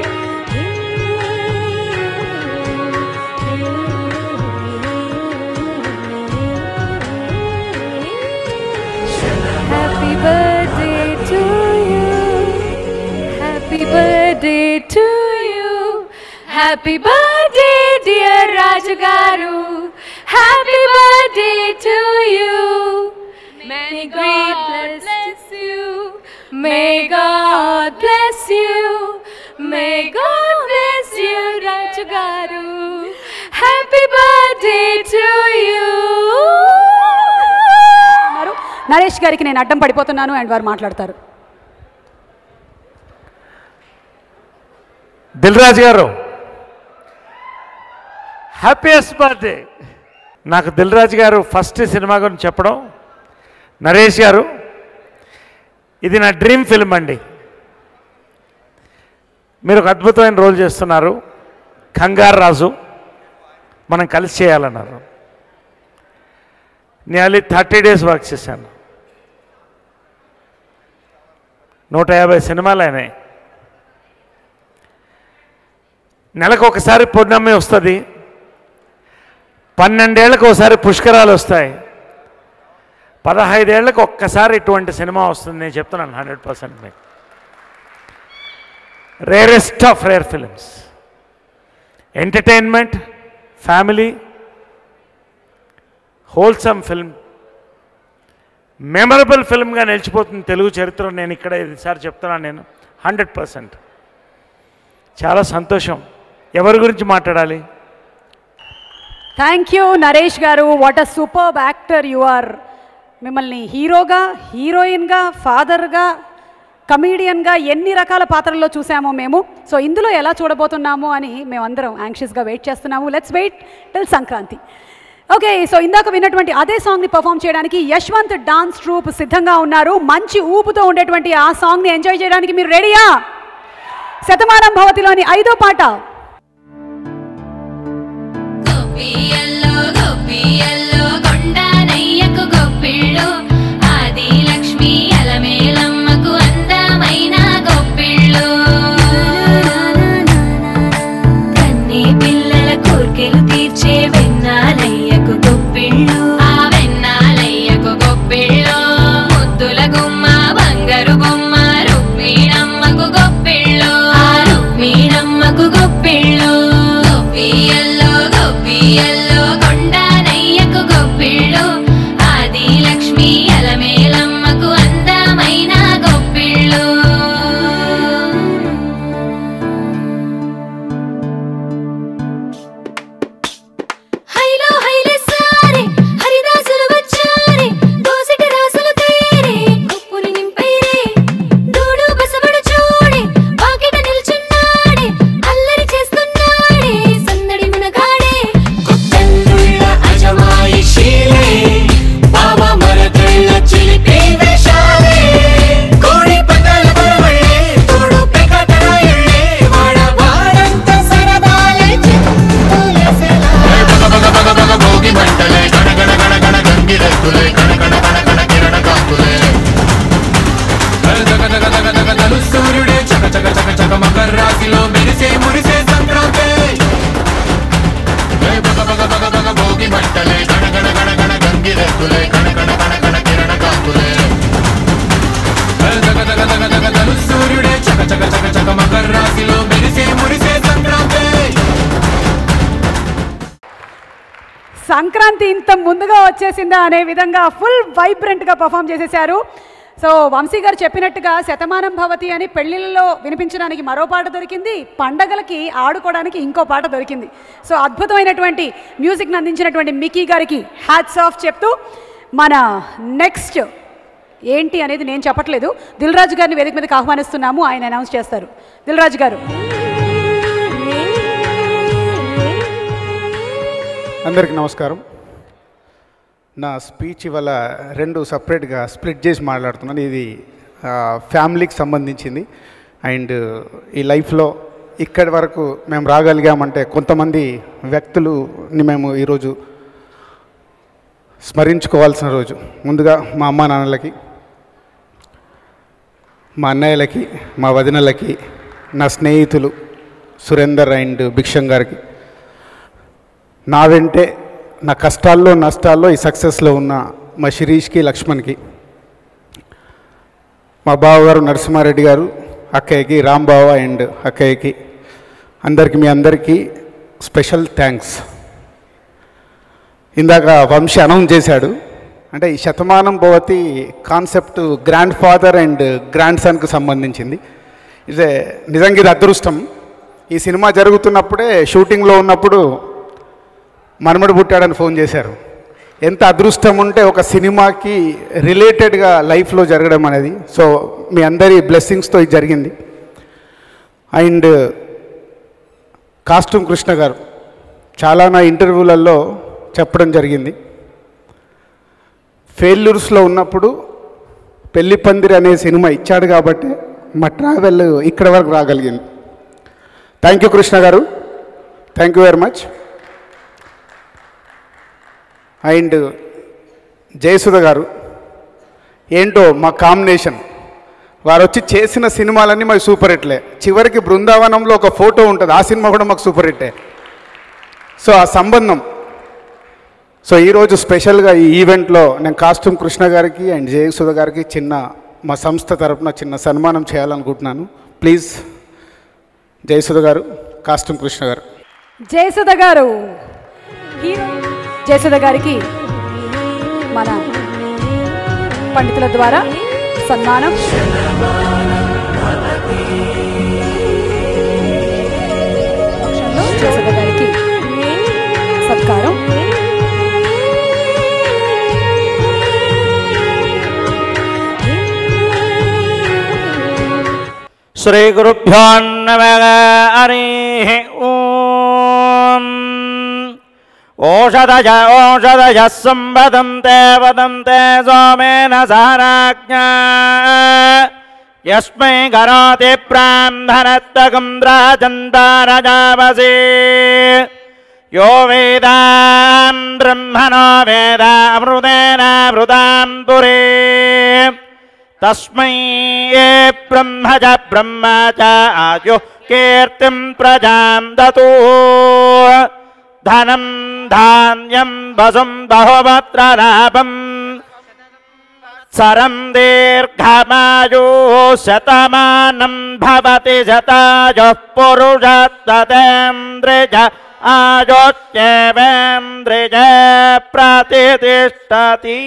M: Happy birthday to you. Happy birthday to you. Happy birthday dear Raju garu. Happy birthday to
L: God bless you. May God bless you. May God bless you, Raju garu. Happy birthday to you.
A: Naresh గారికి నేను అడ్డం పడిపోతున్నాను and వారు మాట్లాడతారు.
O: దిల్ రాజు గారు happiest birthday. నాకు దిల్ రాజు గారు first cinema గురించి చెప్పడం, నరేష్ గారు ఇది నా డ్రీమ్ ఫిల్మ్ అండి, మీరు ఒక అద్భుతమైన రోల్ చేస్తున్నారు, కంగారు రాజు మనం కలిసి చేయాలన్నారు. నియర్లీ 30 days వర్క్ చేశాను, 150 సినిమాలు అయినాయి. నెలకు ఒకసారి పూర్ణమి వస్తుంది, 12 ఏళ్ళకు ఒకసారి పుష్కరాలు వస్తాయి, 15 ఏళ్ళకు ఒక్కసారి ఇటువంటి సినిమా వస్తుంది. నేను చెప్తున్నాను 100% మీకు. Rarest of rare films, entertainment, family, wholesome film, memorable ఫిల్మ్గా నిలిచిపోతుంది తెలుగు చరిత్రలో. నేను ఇక్కడ ఈసారి చెప్తున్నాను, నేను 100%. చాలా సంతోషం. ఎవరి గురించి మాట్లాడాలి?
A: థ్యాంక్ యూ నరేష్ గారు. What a superb actor you are. మిమ్మల్ని హీరోగా, హీరోయిన్గా, ఫాదర్గా, కమీడియన్గా ఎన్ని రకాల పాత్రల్లో చూసామో మేము. సో ఇందులో ఎలా చూడబోతున్నాము అని మేమందరం యాంగ్షియస్గా వెయిట్ చేస్తున్నాము. Let's wait till Sankranti. Okay, so ఇందాక విన్నటువంటి అదే సాంగ్ని పర్ఫామ్ చేయడానికి యశ్వంత్ డాన్స్ ట్రూప్ సిద్ధంగా ఉన్నారు. మంచి ఊపుతో ఉండేటువంటి ఆ సాంగ్ని ఎంజాయ్ చేయడానికి మీరు రెడీయా? శతమానం భవతిలోని 5వ పాట. సంక్రాంతి ఇంత ముందుగా వచ్చేసిందా అనే విధంగా ఫుల్ వైబ్రెంట్గా పర్ఫామ్ చేసేశారు. సో వంశీ గారు చెప్పినట్టుగా శతమానం భవతి అని పెళ్ళిళ్ళలో వినిపించడానికి మరో పాట దొరికింది, పండగలకి ఆడుకోవడానికి ఇంకో పాట దొరికింది. సో అద్భుతమైనటువంటి మ్యూజిక్ని అందించినటువంటి మిక్కీ గారికి హ్యాట్స్ ఆఫ్ చెప్తూ, మన నెక్స్ట్ ఏంటి అనేది నేను చెప్పట్లేదు, దిల్ రాజు గారిని వేదిక మీదకి ఆహ్వానిస్తున్నాము. ఆయన అనౌన్స్ చేస్తారు. దిల్ రాజు గారు.
P: అందరికీ నమస్కారం. నా స్పీచ్ ఇవాళ 2 సపరేట్గా స్ప్లిట్ చేసి మాట్లాడుతున్నాను. ఇది ఫ్యామిలీకి సంబంధించింది. అండ్ ఈ లైఫ్లో ఇక్కడి వరకు మేము రాగలిగామంటే కొంతమంది వ్యక్తులని మేము ఈరోజు స్మరించుకోవాల్సిన రోజు. ముందుగా మా అమ్మా నాన్నలకి, మా అన్నయ్యలకి, మా వదినలకి, నా స్నేహితులు సురేందర్ అండ్ భిక్షం గారికి, నా వెంటే నా కష్టాల్లో నష్టాల్లో ఈ సక్సెస్లో ఉన్న మా శిరీష్కి, లక్ష్మణ్కి, మా బావగారు నరసింహారెడ్డి గారు, అక్కయ్యకి, రాంబావ అండ్ అక్కయ్యకి, అందరికీ మీ అందరికీ స్పెషల్ థ్యాంక్స్. ఇందాక వంశీ అనౌన్స్ చేశాడు, అంటే ఈ Shatamanam Bhavathi concept grandfather and గ్రాండ్ సన్కి సంబంధించింది. ఇదే నిజంగా ఇది అదృష్టం. ఈ సినిమా జరుగుతున్నప్పుడే షూటింగ్లో ఉన్నప్పుడు మనమడు పుట్టాడని ఫోన్ చేశారు. ఎంత అదృష్టం ఉంటే ఒక సినిమాకి రిలేటెడ్గా లైఫ్లో జరగడం అనేది. సో మీ అందరి బ్లెస్సింగ్స్తో ఇది జరిగింది. అండ్ కాస్ట్యూమ్ కృష్ణ గారు చాలా నా ఇంటర్వ్యూలలో చెప్పడం జరిగింది. ఫెయిల్యూర్స్లో ఉన్నప్పుడు పెళ్లి పందిరి అనే సినిమా ఇచ్చాడు కాబట్టి మా ట్రావెల్ ఇక్కడ వరకు రాగలిగింది. థ్యాంక్ యూ కృష్ణ గారు, thank you very much. And Jayasudha గారు ఏంటో మా కాంబినేషన్, వారు వచ్చి చేసిన సినిమాలన్నీ మాకు సూపర్ హిట్లే. చివరికి బృందావనంలో ఒక ఫోటో ఉంటుంది, ఆ సినిమా కూడా మాకు సూపర్ హిట్టే. సో ఆ సంబంధం. సో ఈరోజు స్పెషల్గా ఈ ఈవెంట్లో నేను కాస్ట్యూమ్ కృష్ణ గారికి అండ్ జయసుధ గారికి చిన్న మా సంస్థ తరపున చిన్న సన్మానం చేయాలనుకుంటున్నాను. ప్లీజ్ జయసుధ గారు, కాస్ట్యూమ్ కృష్ణ గారు.
A: జయసుధ గారు, జయసుధ గారికి మన పండితుల ద్వారా సన్మానం. జయసుధ గారికి సత్కారం.
Q: శ్రీ గురుభ్యో నమః. హరిః ఓం. ఓషధయ సంవదంతే వదంతే సోమేన సహరాజ్ఞా యస్మై కరోతి బ్రాహ్మణత్వకం రాజంతారజావసి యో వేదాం బ్రహ్మణో వేద అమృతేనామృతాం పురే తస్మై బ్రహ్మ చ బ్రహ్మ చ ఆయు కీర్తిం ప్రజాం దతు ధనం ధాన్యం వసుం బహువత్రలాభం సరం దీర్ఘమాయు శతమానం భవతి శతాయుః పురుషస్తతేంద్రియ ఆయుష్యేవేంద్రియ ప్రతిష్ఠతి.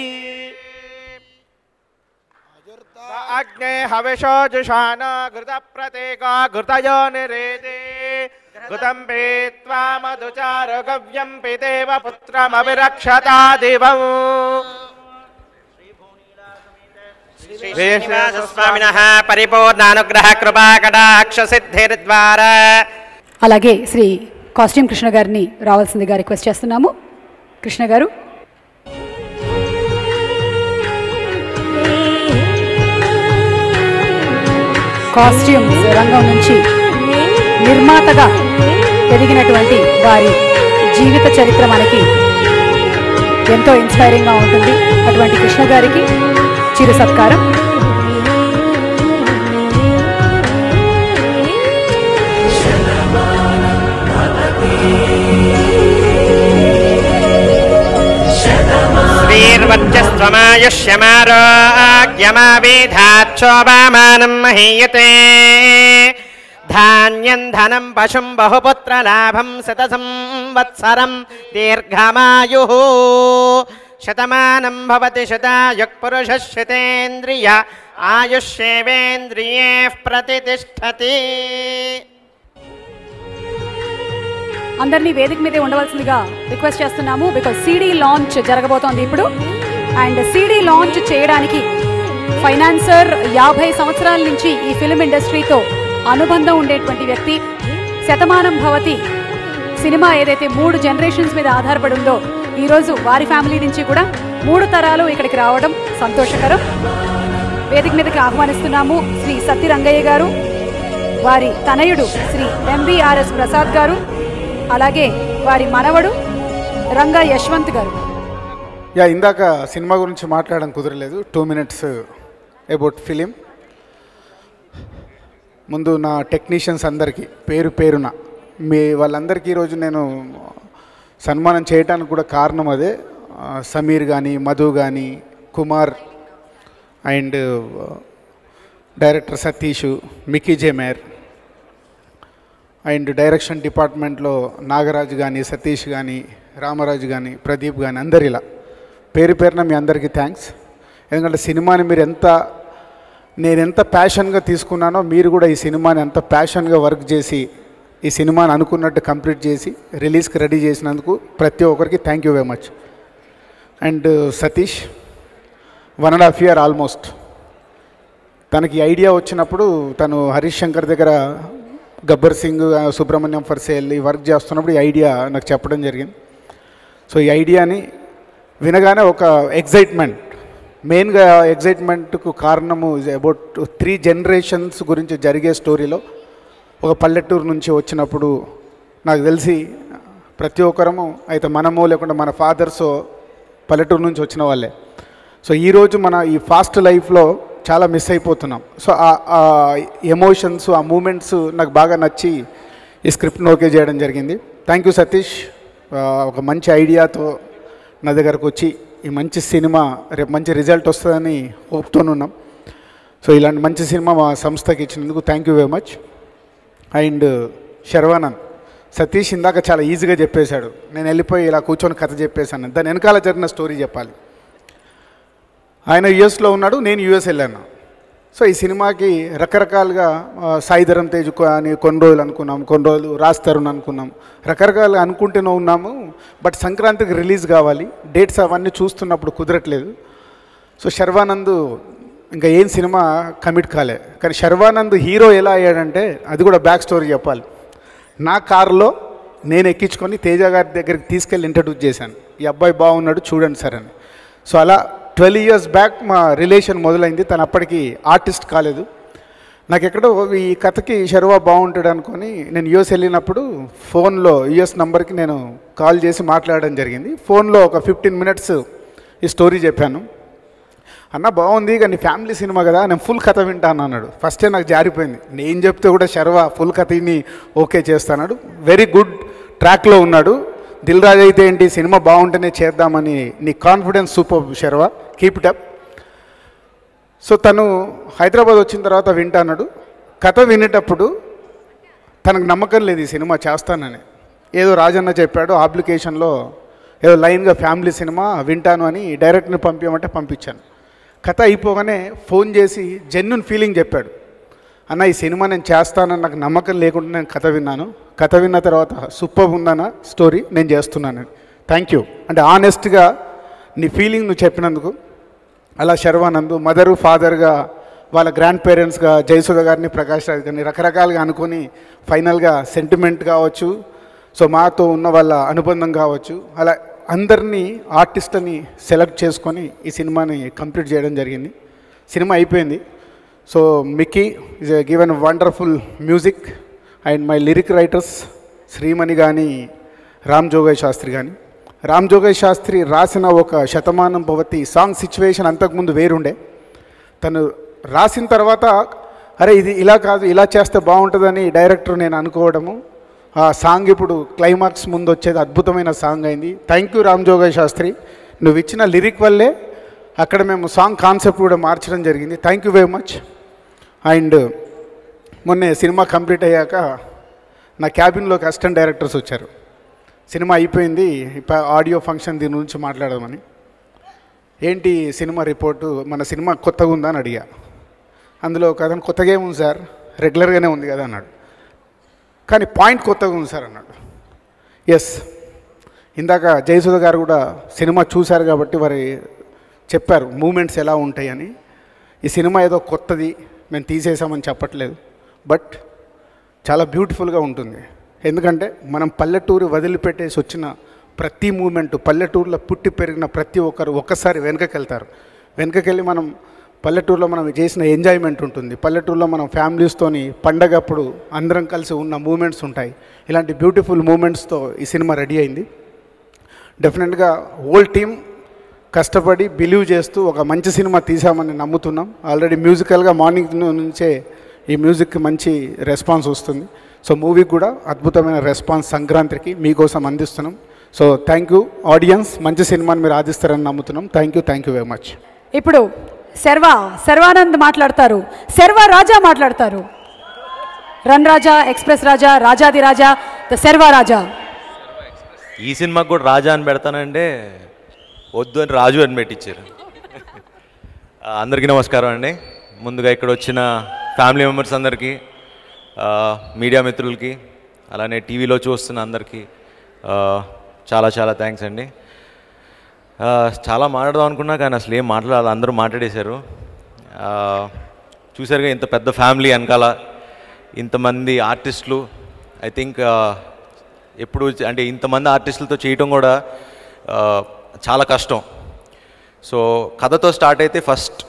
R: అగ్నే హవిషో జుషాన ఘృత ప్రతీక ఘృతయో నిరేదే ఘృతం పీత్వా మధుచారు గవ్యం పితేవ పుత్రమభిరక్షతా దివం. శ్రీనివాసస్వామినః పరిపూర్ణానుగ్రహ కృపా కటాక్ష సిద్ధిర్ద్వారా.
A: అలాగే శ్రీ కాస్ట్యూమ్ కృష్ణ గారిని రావాల్సిందిగా రిక్వెస్ట్ చేస్తున్నాము. కృష్ణ గారు. కాస్ట్యూమ్స్ రంగం నుంచి నిర్మాతగా ఎదిగినటువంటి వారి జీవిత చరిత్ర మనకి ఎంతో ఇన్స్పైరింగ్గా ఉంటుంది. అటువంటి కృష్ణ గారికి చిరు సత్కారం.
R: శ్రీర్వర్చస్వమాయుష్యమారోగ్యమావేధాక్షోభామానం మహీయతే ధాన్యం ధనం పశుం బహుపుత్రలాభం శతసంవత్సరం దీర్ఘమాయుః శతమానం భవతి శతాయుః పురుషः శతేంద్రియ ఆయుష్యేవేంద్రియే ప్రతిష్ఠతి.
A: అందరినీ వేదిక మీదే ఉండవలసిందిగా రిక్వెస్ట్ చేస్తున్నాము. బికాజ్ సిడీ లాంచ్ జరగబోతోంది ఇప్పుడు. అండ్ సిడీ లాంచ్ చేయడానికి ఫైనాన్సర్ 50 సంవత్సరాల నుంచి ఈ ఫిల్మ్ ఇండస్ట్రీతో అనుబంధం ఉండేటువంటి వ్యక్తి. శతమానం భవతి సినిమా ఏదైతే 3 జనరేషన్స్ మీద ఆధారపడి ఉందో ఈరోజు వారి ఫ్యామిలీ నుంచి కూడా 3 తరాలు ఇక్కడికి రావడం సంతోషకరం. వేదిక మీదకి ఆహ్వానిస్తున్నాము శ్రీ సత్తి రంగయ్య గారు, వారి తనయుడు శ్రీ ఎంవిఆర్ఎస్ ప్రసాద్ గారు, అలాగే వారి మనవడు రంగా యశ్వంత్ గారు.
P: ఇందాక సినిమా గురించి మాట్లాడడం కుదరలేదు. 2 minutes అబౌట్ ఫిలిం. ముందు నా టెక్నీషియన్స్ అందరికీ పేరు పేరున మీ వాళ్ళందరికీ ఈరోజు నేను సన్మానం చేయడానికి కూడా కారణం అదే. సమీర్ కానీ, మధు కానీ, Kumar and director Satish, Mickey J Meyer and direction డిపార్ట్మెంట్లో నాగరాజు కానీ, సతీష్ కానీ, రామరాజు కానీ, ప్రదీప్ కానీ అందరు ఇలా పేరు పేరున మీ అందరికీ థ్యాంక్స్. ఎందుకంటే సినిమాని నేను ఎంత ప్యాషన్గా తీసుకున్నానో మీరు కూడా ఈ సినిమాని ఎంత ప్యాషన్గా వర్క్ చేసి ఈ సినిమాని అనుకున్నట్టు కంప్లీట్ చేసి రిలీజ్కి రెడీ చేసినందుకు ప్రతి ఒక్కరికి thank you very much. And Satish 1.5 year almost తనకి ఐడియా వచ్చినప్పుడు తను హరీష్ శంకర్ దగ్గర గబ్బర్ సింగ్ సుబ్రహ్మణ్యం ఫర్ సేల్ ఈ వర్క్ చేస్తున్నప్పుడు ఈ ఐడియా నాకు చెప్పడం జరిగింది. సో ఈ ఐడియాని వినగానే ఒక ఎగ్జైట్మెంట్, మెయిన్గా ఎగ్జైట్మెంట్కు కారణము అబౌట్ 3 generations గురించి జరిగే స్టోరీలో ఒక పల్లెటూరు నుంచి వచ్చినప్పుడు నాకు తెలిసి ప్రతి ఒక్కరము అయితే మనమో లేకుండా మన ఫాదర్సో పల్లెటూరు నుంచి వచ్చిన వాళ్ళే. సో ఈరోజు మన ఈ ఫాస్ట్ లైఫ్లో చాలా మిస్ అయిపోతున్నాం. సో ఆ ఎమోషన్స్ ఆ మూమెంట్స్ నాకు బాగా నచ్చి ఈ స్క్రిప్ట్ని ఓకే చేయడం జరిగింది. థ్యాంక్ యూ సతీష్, ఒక మంచి ఐడియాతో నా దగ్గరకు వచ్చి ఈ మంచి సినిమా రేపు మంచి రిజల్ట్ వస్తుందని హోప్తోనున్నాం. సో ఇలాంటి మంచి సినిమా మా సంస్థకి ఇచ్చినందుకు thank you very much. And Sharwanand, Satish ఇందాక చాలా ఈజీగా చెప్పేశాడు, నేను వెళ్ళిపోయి ఇలా కూర్చొని కథ చెప్పేశాను. దాని వెనకాల జరిగిన స్టోరీ చెప్పాలి. ఆయన యుఎస్లో ఉన్నాడు, నేను యుఎస్ వెళ్ళాను. సో ఈ సినిమాకి రకరకాలుగా సాయిధరం తేజ్ అని కొన్ని రోజులు అనుకున్నాం, కొన్ని రోజులు రాజ్ తరుణ్ అనుకున్నాం, రకరకాలుగా అనుకుంటూనే ఉన్నాము. బట్ సంక్రాంతికి రిలీజ్ కావాలి, డేట్స్ అవన్నీ చూస్తున్నప్పుడు కుదరట్లేదు. సో శర్వానంద్ ఇంకా ఏం సినిమా కమిట్ కాలే. కానీ శర్వానంద్ హీరో ఎలా అయ్యాడంటే అది కూడా బ్యాక్ స్టోరీ చెప్పాలి. నా కారులో నేను ఎక్కించుకొని తేజ గారి దగ్గరికి తీసుకెళ్ళి ఇంట్రడ్యూస్ చేశాను, ఈ అబ్బాయి బాగున్నాడు చూడండి సార్ అని. సో అలా 12 years బ్యాక్ మా రిలేషన్ మొదలైంది. తను అప్పటికి ఆర్టిస్ట్ కాలేదు. నాకు ఎక్కడో ఈ కథకి శర్వా బాగుంటాడు అనుకొని నేను యుఎస్ వెళ్ళినప్పుడు ఫోన్లో యుఎస్ నంబర్కి నేను కాల్ చేసి మాట్లాడడం జరిగింది. ఫోన్లో ఒక 15 minutes ఈ స్టోరీ చెప్పాను. అన్న బాగుంది కానీ ఫ్యామిలీ సినిమా కదా, నేను ఫుల్ కథ వింటాను అన్నాడు. ఫస్టే నాకు జారిపోయింది, నేను చెప్తే కూడా శర్వా ఫుల్ కథని ఓకే చేస్తాడు. వెరీ గుడ్ ట్రాక్లో ఉన్నాడు. దిల్ రాజు అయితే ఏంటి, సినిమా బాగుంటేనే చేద్దామని నీ confidence super Sharwa, keep it up. So తను హైదరాబాద్ వచ్చిన తర్వాత వింటాన్నాడు. కథ వినేటప్పుడు తనకు నమ్మకం లేదు ఈ సినిమా చేస్తానని. ఏదో రాజన్న చెప్పాడు అప్లికేషన్లో ఏదో లైన్గా ఫ్యామిలీ సినిమా వింటాను అని డైరెక్ట్ని పంపించమంటే పంపించాను. కథ అయిపోగానే ఫోన్ చేసి జెన్యున్ ఫీలింగ్ చెప్పాడు, అన్న ఈ సినిమా నేను చేస్తానని నాకు నమ్మకం లేకుండా నేను కథ విన్నాను, కథ విన్న తర్వాత సూపర్ ఉందన్న స్టోరీ, నేను చేస్తున్నాను. థ్యాంక్ యూ అంటే ఆనెస్ట్గా నీ ఫీలింగ్ నువ్వు చెప్పినందుకు. అలా శర్వానంద్ మదరు ఫాదర్గా, వాళ్ళ గ్రాండ్ పేరెంట్స్గా జయసుధ గారిని ప్రకాష్ రాజ్ గారిని రకరకాలుగా అనుకొని ఫైనల్గా సెంటిమెంట్ కావచ్చు, సో మాతో ఉన్న వాళ్ళ అనుబంధం కావచ్చు, అలా అందరినీ ఆర్టిస్ట్ని సెలెక్ట్ చేసుకొని ఈ సినిమాని కంప్లీట్ చేయడం జరిగింది. సినిమా అయిపోయింది. So Mickey is given wonderful music and my lyric writers Shreemani కానీ రామ్ జోగయ్య శాస్త్రి కానీ. రామ్ జోగయ్య శాస్త్రి రాసిన ఒక శతమానం భవతి సాంగ్ సిచ్యువేషన్ అంతకుముందు వేరుండే. తను రాసిన తర్వాత అరే ఇది ఇలా కాదు ఇలా చేస్తే బాగుంటుందని డైరెక్టర్ నేను అనుకోవడము, ఆ సాంగ్ ఇప్పుడు క్లైమాక్స్ ముందు వచ్చేది అద్భుతమైన సాంగ్ అయింది. థ్యాంక్ యూ రామ్ జోగయ్య శాస్త్రి, నువ్వు ఇచ్చిన లిరిక్ వల్లే అక్కడ మేము సాంగ్ కాన్సెప్ట్ కూడా మార్చడం జరిగింది. Thank you very much. And మొన్న సినిమా కంప్లీట్ అయ్యాక నా క్యాబిన్లోకి అసిస్టెంట్ డైరెక్టర్స్ వచ్చారు. సినిమా అయిపోయింది, ఆడియో ఫంక్షన్ దీని గురించి మాట్లాడదామని. ఏంటి సినిమా రిపోర్టు, మన సినిమా కొత్తగా ఉందా అని అడిగా. అందులో ఒక అతను కొత్తగా ఏముంది సార్, రెగ్యులర్గానే ఉంది కదా అన్నాడు. కానీ పాయింట్ కొత్తగా ఉంది సార్ అన్నాడు. ఎస్, ఇందాక జయసుధ గారు కూడా సినిమా చూశారు కాబట్టి వారి చెప్పారు మూమెంట్స్ ఎలా ఉంటాయని. ఈ సినిమా ఏదో కొత్తది మేము తీసేసామని చెప్పట్లేదు, బట్ చాలా బ్యూటిఫుల్గా ఉంటుంది. ఎందుకంటే మనం పల్లెటూరు వదిలిపెట్టేసి వచ్చిన ప్రతి మూమెంటు, పల్లెటూరులో పుట్టి పెరిగిన ప్రతి ఒక్కరు ఒక్కసారి వెనకకెళ్తారు. వెనకకెళ్ళి మనం పల్లెటూరులో మనం చేసిన ఎంజాయ్మెంట్ ఉంటుంది, పల్లెటూరులో మనం ఫ్యామిలీస్తోని పండగప్పుడు అందరం కలిసి ఉన్న మూమెంట్స్ ఉంటాయి. ఇలాంటి బ్యూటిఫుల్ మూమెంట్స్తో ఈ సినిమా రెడీ అయింది. డెఫినెట్గా హోల్ టీమ్ కష్టపడి బిలీవ్ చేస్తూ ఒక మంచి సినిమా తీసామని నమ్ముతున్నాం. ఆల్రెడీ మ్యూజికల్గా మార్నింగ్ నుంచే ఈ మ్యూజిక్కి మంచి రెస్పాన్స్ వస్తుంది. సో మూవీకి కూడా అద్భుతమైన రెస్పాన్స్ సంక్రాంతికి మీకోసం అందిస్తున్నాం. సో థ్యాంక్ యూ ఆడియన్స్, మంచి సినిమాని మీరు ఆదిస్తారని నమ్ముతున్నాం. Thank you very much.
A: ఇప్పుడు శర్వానంద్ మాట్లాడతారు, రాజా మాట్లాడతారు. రన్ రాజా, ఎక్స్ప్రెస్ రాజా, రాజాది రాజా, ద శర్వా రాజా.
S: ఈ సినిమాకి కూడా రాజా అని పెడతానంటే వద్దు అని రాజు అని పెట్టించారు. అందరికీ నమస్కారం అండి. ముందుగా ఇక్కడ వచ్చిన ఫ్యామిలీ మెంబర్స్ అందరికీ, మీడియా మిత్రులకి, అలానే టీవీలో చూస్తున్న అందరికీ చాలా చాలా థ్యాంక్స్ అండి. చాలా మాట్లాడదాం అనుకున్నా కానీ అసలు ఏం మాట్లాడాలి, అందరూ మాట్లాడేశారు. చూసారుగా ఇంత పెద్ద ఫ్యామిలీ వెనకాల ఇంతమంది ఆర్టిస్టులు. ఐ థింక్ ఎప్పుడు అంటే ఇంతమంది ఆర్టిస్టులతో చేయటం కూడా చాలా కష్టం. సో కథతో స్టార్ట్ అయితే ఫస్ట్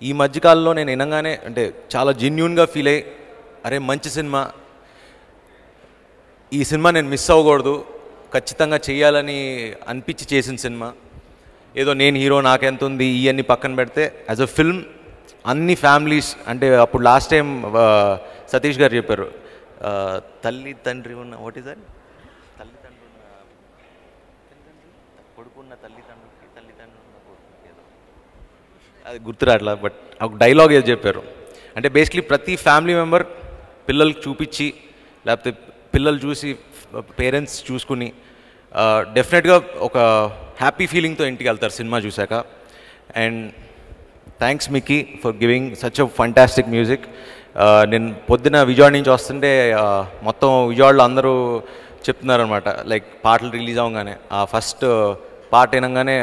S: ఈ మధ్యకాలంలో నేను వినగానే అంటే చాలా జెన్యూన్గా ఫీల్ అయ్యి, అరే మంచి సినిమా, ఈ సినిమా నేను మిస్ అవ్వకూడదు, ఖచ్చితంగా చేయాలని అనిపించి చేసిన సినిమా. ఏదో నేను హీరో నాకెంత ఉంది ఇవన్నీ పక్కన పెడితే యాజ్ అ ఫిల్మ్ అన్ని ఫ్యామిలీస్, అంటే అప్పుడు లాస్ట్ టైం సతీష్ గారు చెప్పారు, తల్లి తండ్రి ఉన్న వాట్ ఈస్ దట్, తల్లిదండ్రులు ఉన్న కొడుకున్న తల్లిదండ్రులకి తల్లిదండ్రులు ఉన్న కొడుకుకి ఏదో అది గుర్తురాట్లా, బట్ ఒక డైలాగ్ ఏదో చెప్పారు. అంటే బేసిక్లీ ప్రతి ఫ్యామిలీ మెంబర్ పిల్లలకి చూపించి, లేకపోతే పిల్లలు చూసి పేరెంట్స్ చూసుకుని డెఫినెట్గా ఒక హ్యాపీ ఫీలింగ్తో ఇంటికి వెళ్తారు సినిమా చూశాక. And thanks Mickey for giving such a fantastic music. నేను పొద్దున విజయవాడ నుంచి వస్తుంటే మొత్తం విజయవాడలో అందరూ చెప్తున్నారనమాట, లైక్ పాటలు రిలీజ్ అవ్వగానే ఆ ఫస్ట్ పాట వినగానే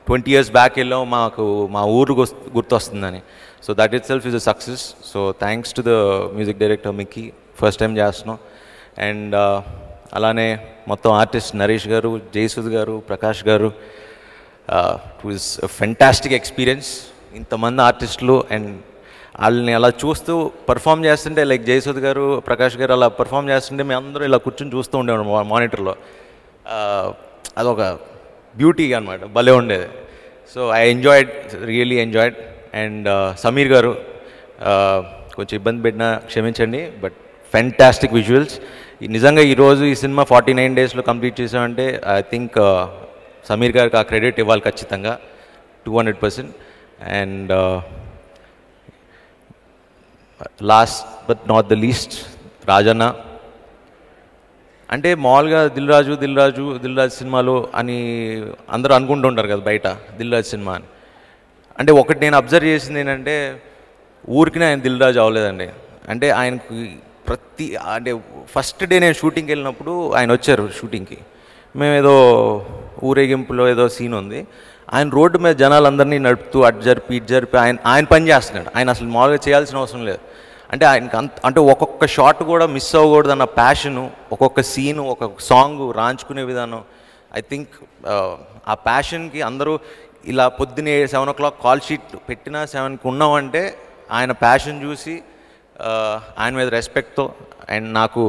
S: 20 years బ్యాక్ వెళ్ళాం, మాకు మా ఊరు గుర్తొస్తుందని. So that itself is a success. So thanks to the music director Mickey, first time చేస్తున్నాం. అండ్ అలానే మొత్తం artist Naresh garu, Jayasudha garu, Prakash garu, it was a fantastic experience. ఇంతమంది ఆర్టిస్టులు అండ్ వాళ్ళని అలా చూస్తూ పర్ఫామ్ చేస్తుంటే, లైక్ జయసుద్ గారు, ప్రకాష్ గారు అలా పర్ఫామ్ చేస్తుంటే మేము అందరూ ఇలా కూర్చొని చూస్తూ ఉండేవాడు మానిటర్లో. అదొక బ్యూటీ అనమాట, భలే ఉండేది. So I enjoyed, really enjoyed. And Sameer గారు కొంచెం ఇబ్బంది పెట్టినా క్షమించండి, బట్ ఫెంటాస్టిక్ విజువల్స్. నిజంగా ఈరోజు ఈ సినిమా 49 daysలో కంప్లీట్ చేసామంటే ఐ థింక్ సమీర్ గారికి ఆ క్రెడిట్ ఇవ్వాలి ఖచ్చితంగా 200%. And last but not the least Rajanna. అంటే మామూలుగా దిల్ రాజు సినిమాలు అని అందరూ అనుకుంటుంటారు కదా బయట, దిల్ రాజు సినిమా అని. అంటే ఒకటి నేను అబ్జర్వ్ చేసింది ఏంటంటే, ఊరికినే ఆయన దిల్ రాజు అవ్వలేదండి. అంటే ఆయనకి అంటే ఫస్ట్ డే నేను షూటింగ్కి వెళ్ళినప్పుడు ఆయన వచ్చారు షూటింగ్కి. మేము ఏదో ఊరేగింపులో ఏదో సీన్ ఉంది, ఆయన రోడ్డు మీద జనాలందరినీ నడుపుతూ అటు జరిపి ఆయన పని చేస్తున్నాడు. ఆయన అసలు మామూలుగా చేయాల్సిన అవసరం లేదు. అంటే ఆయనకి అంటే ఒక్కొక్క షాట్ కూడా మిస్ అవ్వకూడదు అన్న ప్యాషను, ఒక్కొక్క సీను, ఒక్కొక్క సాంగ్ రాంచుకునే విధానం. ఐ థింక్ ఆ ప్యాషన్కి అందరూ ఇలా పొద్దున్నే 7 o'clock కాల్ షీట్ పెట్టినా 7కి ఉన్నామంటే ఆయన ప్యాషన్ చూసి ఆయన మీద రెస్పెక్ట్తో, అండ్ నాకు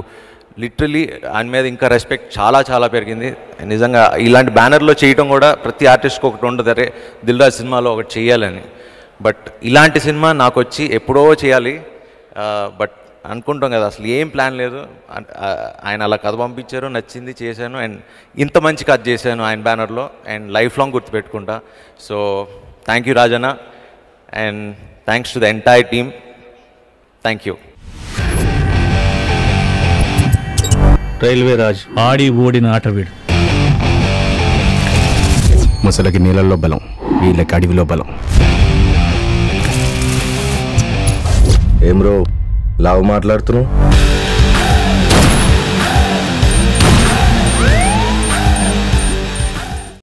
S: లిటరలీ ఆయన మీద ఇంకా రెస్పెక్ట్ చాలా చాలా పెరిగింది. నిజంగా ఇలాంటి బ్యానర్లో చేయటం కూడా ప్రతి ఆర్టిస్ట్కి ఒకటి ఉండదు, అరే దిల్ రాజు సినిమాలో ఒకటి చేయాలని. బట్ ఇలాంటి సినిమా నాకు వచ్చి ఎప్పుడో చేయాలి, బట్ అనుకుంటాం కదా అసలు ఏం ప్లాన్ లేదు. ఆయన అలా కథ పంపించారు, నచ్చింది, చేశాను. అండ్ ఇంత మంచి కథ చేశాను ఆయన బ్యానర్లో, అండ్ లైఫ్ లాంగ్ గుర్తుపెట్టుకుంటా. So thank you Rajanna, and thanks to the entire team. Thank you.
T: Railway Raj ఆడి ఓడిన ఆటవీడు.
U: ముసలకి నీళ్ళల్లో బలం, వీళ్ళకి అడవిలో బలం. ఏం రో లావు మాట్లాడుతున్నావు?